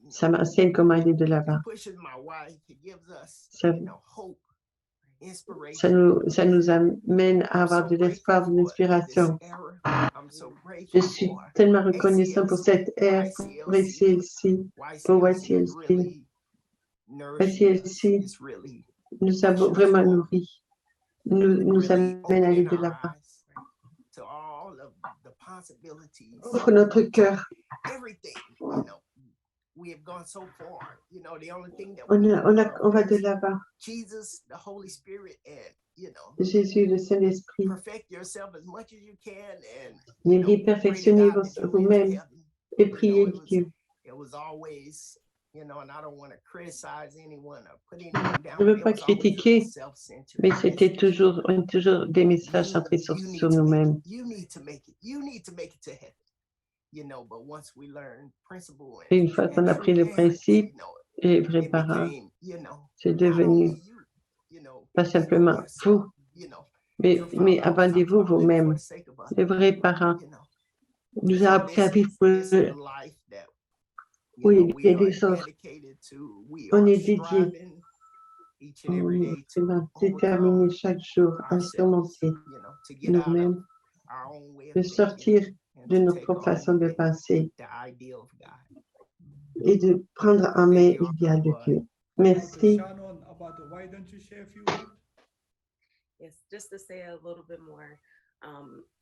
Ça m'enseigne comment aller de l'avant. Ça nous amène à avoir de l'espoir, de l'inspiration. Je suis tellement reconnaissant pour cette ère, pour YCLC, pour YCLC. Celle-ci nous a vraiment nourris, nous amène à aller de l'avant. Ouvre notre cœur. On va de l'avant. Jésus, le Saint-Esprit, il dit perfectionnez vous-même et priez Dieu. Je ne veux pas critiquer, mais c'était toujours des messages centrés sur nous-mêmes. Et une fois qu'on a pris le principe, les vrais parents, c'est devenu pas simplement vous, mais abandonnez-vous vous-même. Les vrais parents nous ont appris à vivre où il y a des autres. On est dédié. On est vraiment déterminé chaque jour à surmonter nous-mêmes, de sortir de notre propre façon de penser et de prendre en main l'idéal de Dieu. Merci.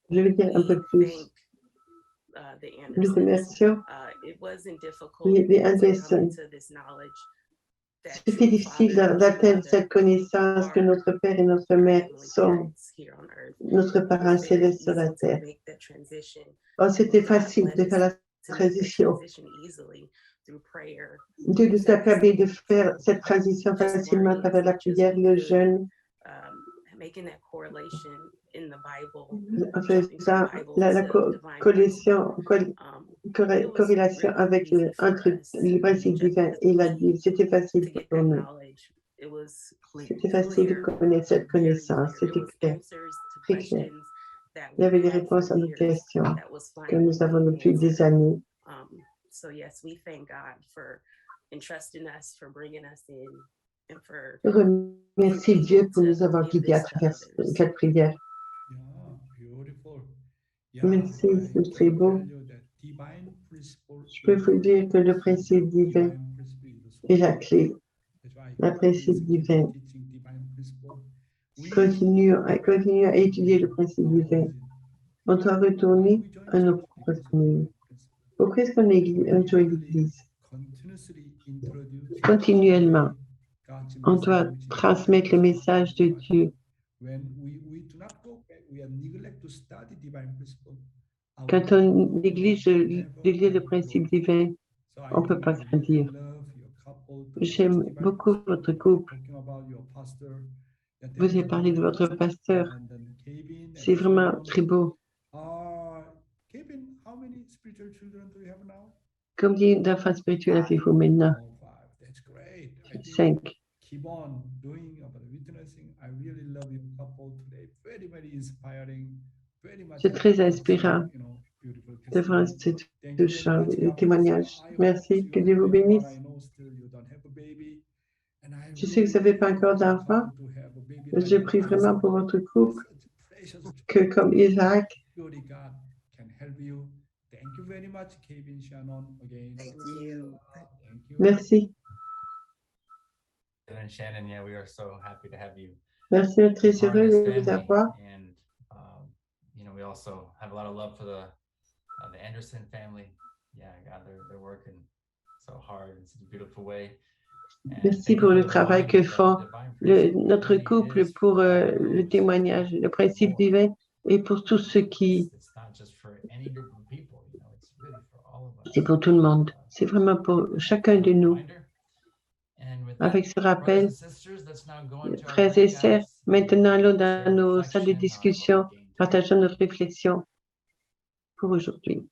Je vais dire un peu plus. Nous remercions les Anderson. C'était difficile d'atteindre cette connaissance que notre Père et notre Mère sont notre parent céleste sur la terre. Oh, c'était facile de faire la transition. Dieu nous a permis de faire cette transition facilement à travers la prière, le jeûne, en faisant la corrélation avec entre le principe divin et la Bible. C'était facile pour nous. C'était facile de connaître cette connaissance. C'était clair, très clair. Il y avait des réponses à nos questions que nous avons depuis des années. Je remercie Dieu pour nous avoir guidés à travers cette prière. Merci, c'est très beau. Je peux vous dire que le principe divin est la clé. Le principe divin. Continue à étudier le principe divin. On doit retourner à nos propres familles. Pourquoi est-ce qu'on joue l'église? Continuellement, on doit transmettre le message de Dieu. Quand on néglige le principe divin, on ne peut pas grandir. J'aime beaucoup votre couple. Vous avez parlé de votre pasteur. C'est vraiment très beau. Combien d'enfants spirituels avez-vous maintenant? 5. C'est très inspirant. C'est vraiment touchant, le témoignage. Merci, que Dieu vous bénisse. Je sais que vous n'avez pas encore d'enfant. Je prie vraiment pour votre couple, que comme Isaac, merci. Shannon, yeah, we are so happy to have you. Merci, très heureux de vous avoir. And we also have a lot of love for the Anderson family. Yeah, God, they're working so hard in such a beautiful way. Merci pour le travail que font notre couple pour le témoignage, le principe divin et pour tous ceux qui... C'est pour tout le monde. C'est vraiment pour chacun de nous. Avec ce rappel, frères et sœurs, maintenant allons dans nos salles de discussion, partageons notre réflexion pour aujourd'hui.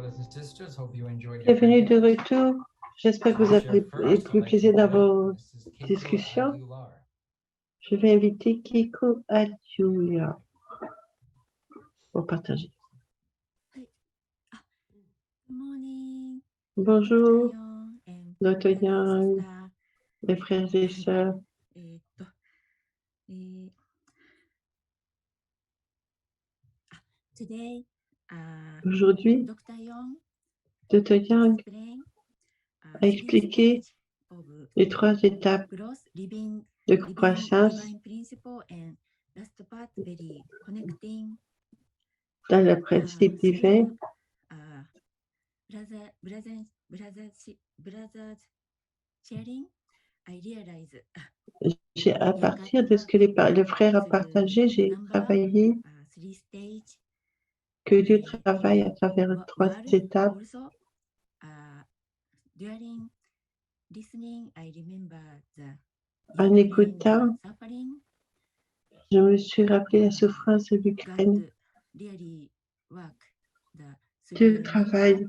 brothers and sisters. Hope you enjoyed your Bienvenue de break-ins. retour. J'espère que vous I'll share avez first. I'd pris like to plaisir dans invite vos Mrs. Keiko discussions. Aguilar. Je vais inviter Kiko Adjulia pour partager. Good morning, Bonjour, Dr. Dr. Young, mes frères et sœurs. Today, Aujourd'hui, Dr. Young Dr. Young explained a expliqué les 3 étapes growth, living de croissance divine principle, and last part very connecting dans le principe divin. Brothers sharing, I realize À partir de ce que le frère a partagé, j'ai travaillé 3 stages que Dieu travaille à travers 3 étapes. also during listening, I remember the En écoutant, suffering. je me suis rappelé la souffrance de l'Ukraine. God really work Dieu travaille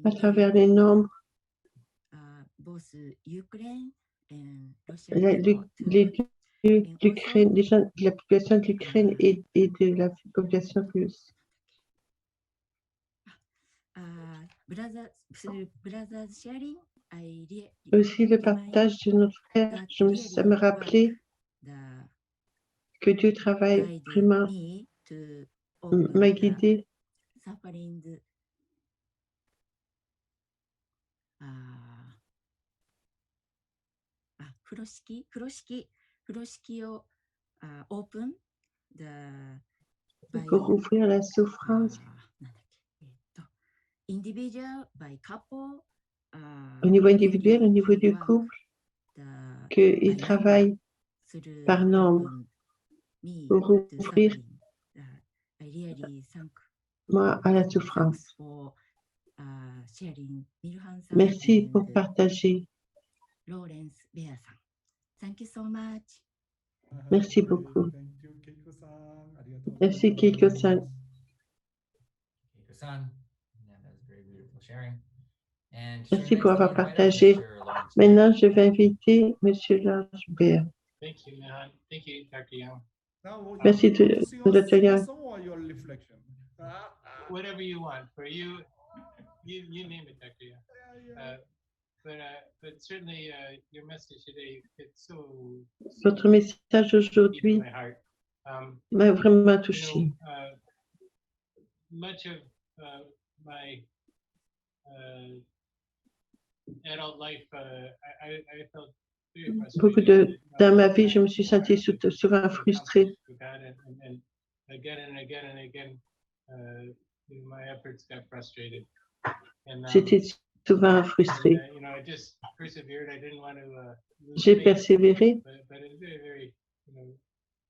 à travers les nombres, both Ukraine and Russia. l'Ukraine, les gens de la population de l'Ukraine et de la population russe. Brothers sharing, Aussi le partage de notre frère, ça me rappelait que Dieu travaille vraiment, m'a guidé suffering open pour ouvrir la souffrance individual by couple, au niveau individuel, au niveau du couple, qu'il travaille par nombre pour ouvrir moi à la souffrance. Merci pour partager. Merci beaucoup. Merci Keiko-san. Keiko-san. Yeah, that was very beautiful sharing. And Merci sharing pour next, avoir I'll invite partagé. Mr. Lawrence Maintenant, Baird. je vais inviter M. Lansberg. Thank you, Mahan. Thank you, Dr. Young. Merci, Dr. Young. Whatever you want. For you, you name it, Dr. Young. But certainly your message today fits so Votre message deep in aujourd'hui my heart. m'a vraiment You touché. know, much of my adult life, I felt very frustrated. Dans ma vie, je me suis sentie souvent frustrée. Again and again and again, my efforts got frustrated. J'étais souvent frustrée. You know, I just persevered. I didn't want to lose J'ai faith, persévéré, but it was very, very,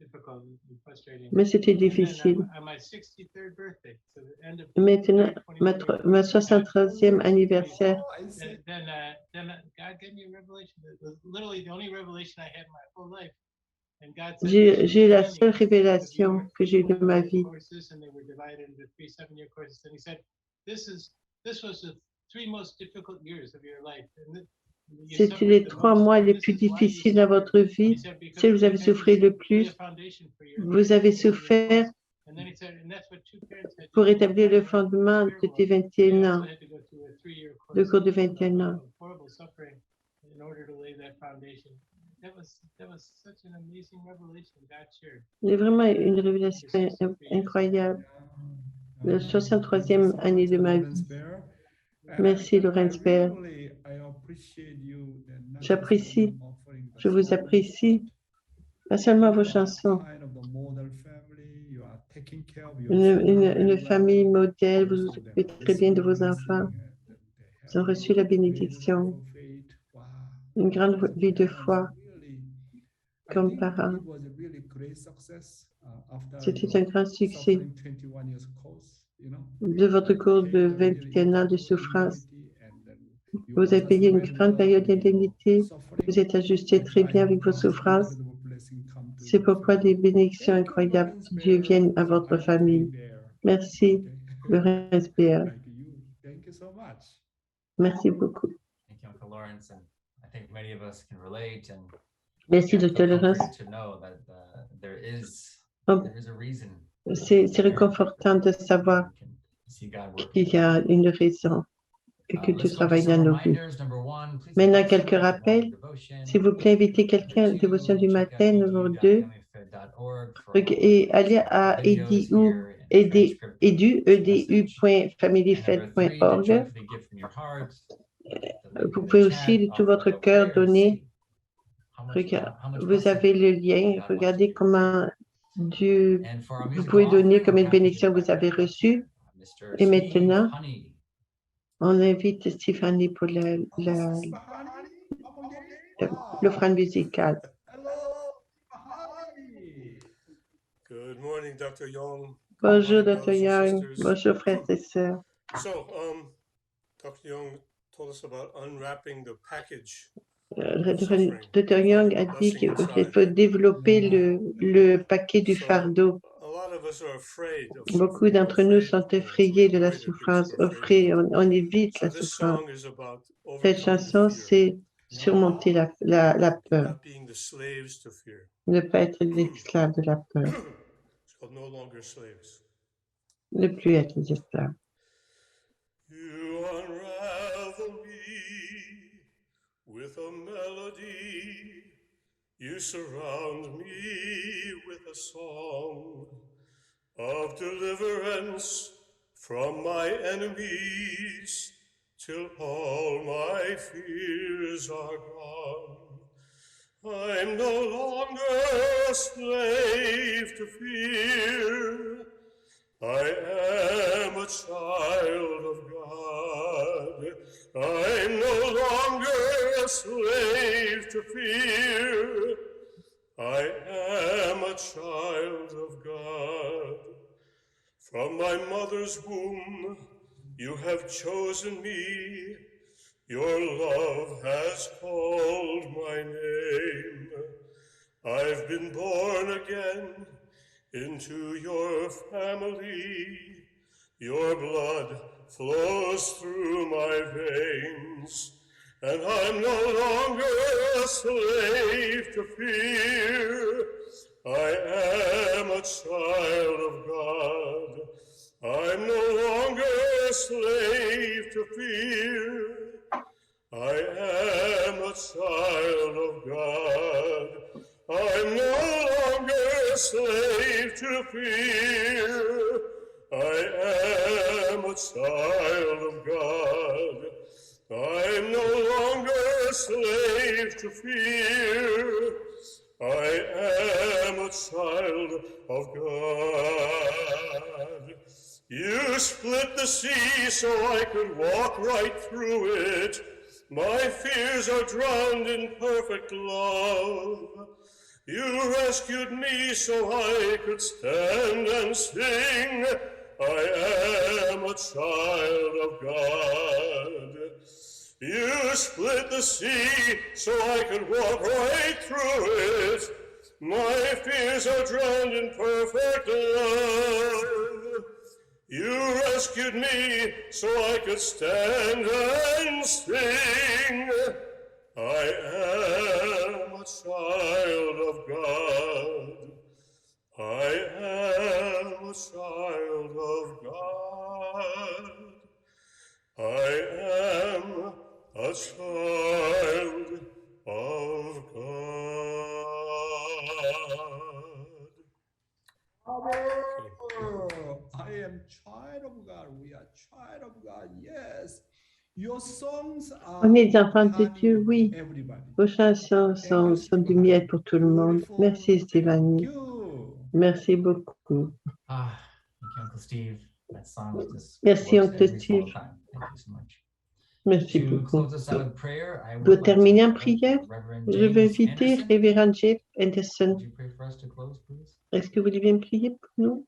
difficult and frustrating. mais c'était And then difficile. on my 63rd birthday, so the end of Maintenant, February ma 2023, 63e anniversaire, then God gave me a revelation. It was literally the only revelation I had in my whole life. And God said, j'ai eu la seule révélation que j'ai eue de ma vie. courses, and they were divided into 3 7-year courses. And he said, this was the 3 most difficult years of your life. And you C'était suffered les the 3 most, mois and les this plus is why you difficiles dans suffered. votre vie. He said, because Si vous avez you had souffert le to lay plus, a foundation for your vous avez life, for your souffert course. And then he said, and that's what 2 parents had to pour do. établir le One fondement had to de go tes to 21 ans, also had to go through a 3-year course le cours de 21 ans. of horrible suffering in order to lay that foundation. That was such an amazing revelation God shared. C'est vraiment une révélation incroyable. La 63e année de ma vie. Merci, Laurence Baird. J'apprécie, je vous apprécie, pas seulement vos chansons. Une famille modèle, vous vous occupez très bien de vos enfants. Ils ont reçu la bénédiction, une grande vie de foi comme parents. C'était un grand succès de votre cours de 21 ans de souffrance. Vous avez payé une grande période d'indemnité. Vous êtes ajusté très bien avec vos souffrances. C'est pourquoi des bénédictions incroyables de Dieu viennent à votre famille. Merci, Laurence Baird. Merci beaucoup. Thank you, Uncle Lawrence, and I think many of us can relate and Merci, feel Dr. Lawrence. comforted to know that there is Oh, a reason. c'est réconfortant de savoir We can see God working. qu'il y a une raison et que Dieu Let's go to travaille dans some nos vies. reminders. Number one, please Maintenant, invite quelques someone to rappels. morning devotion. S'il vous plaît, invitez quelqu'un à la dévotion du matin, numéro 2, et allez à edu.familyfed.org. Vous pouvez aussi, de tout votre cœur, donner. Vous avez le lien. Regardez comment Dieu, vous pouvez donner comme une bénédiction que vous avez reçue. Et maintenant, on invite Stéphanie pour l'offrande musicale. Good morning, Dr. Young. Bonjour, Good Dr. morning, Young. brothers and Bonjour, frères et sœurs. So, Dr. Young told us about unwrapping the package. Dr. Young a dit qu'il faut développer le paquet du fardeau. A lot of us are afraid of Beaucoup suffering, d'entre nous afraid, sont so effrayés de la avoid it, souffrance. we're afraid of it. On évite So la this souffrance. song is about Cette overcoming chanson, the fear, c'est surmonter la peur, not being the slaves to fear. ne pas être l'esclave de la peur, It's called No Longer Slaves. ne plus être des esclaves. You unravel me with a melody. You surround me with a song of deliverance from my enemies till all my fears are gone. I'm no longer a slave to fear. I am a child of God. I'm no longer a slave to fear. I am a child of God. From my mother's womb, you have chosen me. Your love has called my name. I've been born again into your family. Your blood flows through my veins, and I'm no longer a slave to fear. I am a child of God. I'm no longer a slave to fear. I am a child of God. I'm no longer a slave to fear. I am a child of God. I'm no longer a slave to fear. I am a child of God. You split the sea so I could walk right through it. My fears are drowned in perfect love. You rescued me so I could stand and sing. I am a child of God. You split the sea so I could walk right through it. My fears are drowned in perfect love. You rescued me so I could stand and sing. I am a child of God. I am a child of God. I am a child of God. I am child of God. We are child of God. Yes. Your songs are On est des enfants de Dieu, honey, oui. everybody. Vos chansons sont du miel pour tout le monde. Merci, Stéphanie. Thank you. Merci beaucoup. Thank you, Uncle Steve. That song just Merci, works Uncle every single Steve. time. Thank you so much. Merci To beaucoup. close us out with prayer, I would Pour like terminer to en invite prière, Reverend je vais James inviter Anderson. Révérend Jeff Anderson. Would you pray for us to close, please? Est-ce que vous voulez bien prier pour nous?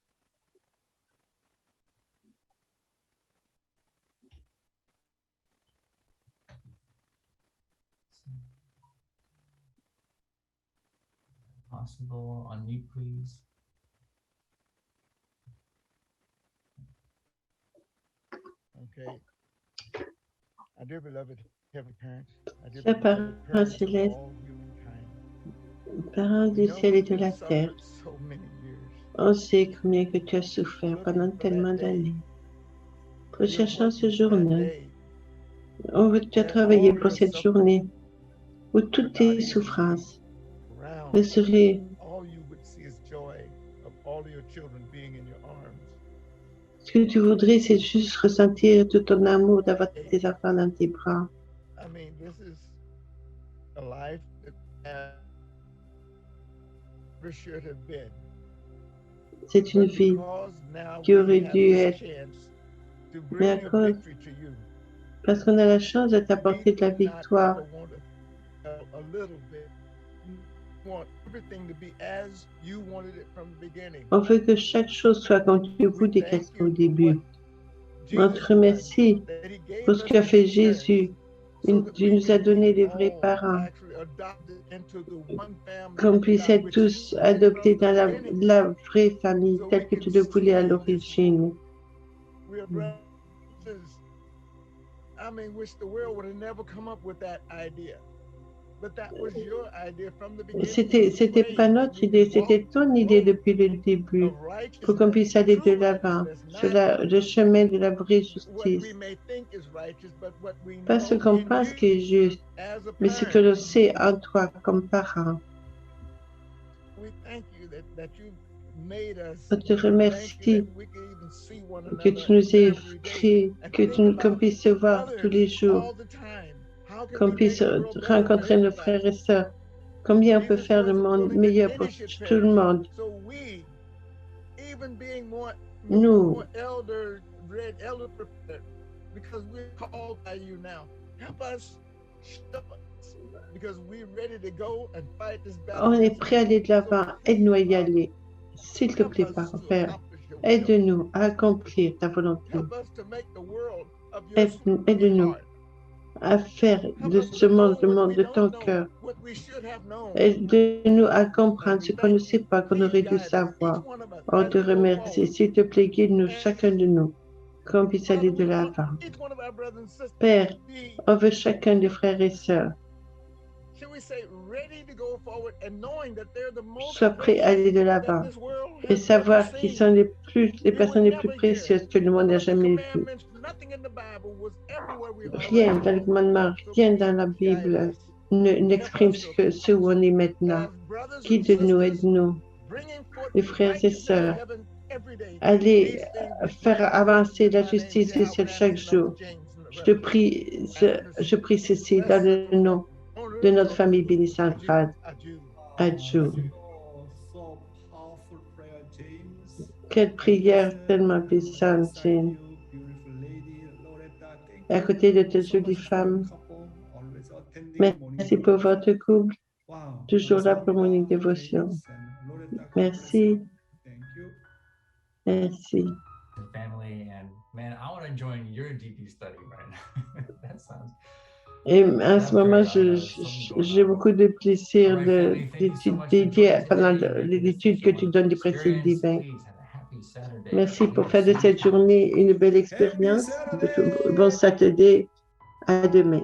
Possible, unmute, please. Okay. Chers parents célestes, parents du ciel et de la terre, on sait combien que tu as souffert pendant tellement d'années. Recherchant ce journée, tu as travaillé pour cette journée où toutes tes souffrances ne seraient. Ce que tu voudrais, c'est juste ressentir tout ton amour d'avoir tes enfants dans tes bras. C'est une vie qui aurait dû être, mais à cause, parce qu'on a la chance de t'apporter de la victoire. On veut que chaque chose soit comme tu voulais qu'elle soit au début. On te remercie pour ce qu'a fait Jésus. Tu nous as donné les vrais parents. Qu'on puisse être tous adoptés dans la vraie famille telle que tu le voulais à l'origine. C'était pas notre idée, c'était ton idée depuis le début, pour qu'on puisse aller de l'avant, sur le chemin de la vraie justice. Pas ce qu'on pense qui est juste, mais ce que l'on sait en toi comme parent. On te remercie que tu nous aies créés, qu'on puisse se voir tous les jours, qu'on puisse rencontrer nos frères et sœurs. Combien on peut faire le monde meilleur pour tout le monde. Nous, on est prêts à aller de l'avant. Aide-nous à y aller. S'il te plaît, Père, aide-nous à accomplir ta volonté. Aide-nous à faire de ce monde le monde de ton cœur. Aide-nous à comprendre ce qu'on ne sait pas, qu'on aurait dû savoir. On te remercie. S'il te plaît, guide-nous, chacun de nous, qu'on puisse aller de l'avant. Père, on veut chacun des frères et sœurs soit prêt à aller de l'avant et savoir qu'ils sont les personnes les plus précieuses que le monde n'a jamais vues. Rien dans le commandement, rien dans la Bible n'exprime ce où on est maintenant. Guide-nous, aide-nous, les frères et sœurs, allez faire avancer la justice du ciel chaque jour. Je prie ceci dans le nom de notre famille bénissante, Adieu. Quelle prière tellement puissante, Jane. À côté de cette jolie femme, merci pour votre couple, toujours là pour mon dévotion. Merci. Merci. Family and man, I want to join your DP study right now. That sounds. Et en ce moment, j'ai beaucoup de plaisir d'étudier pendant l'étude que tu donnes des principes divins. Merci pour faire de cette journée une belle expérience. Bon Saturday. À demain.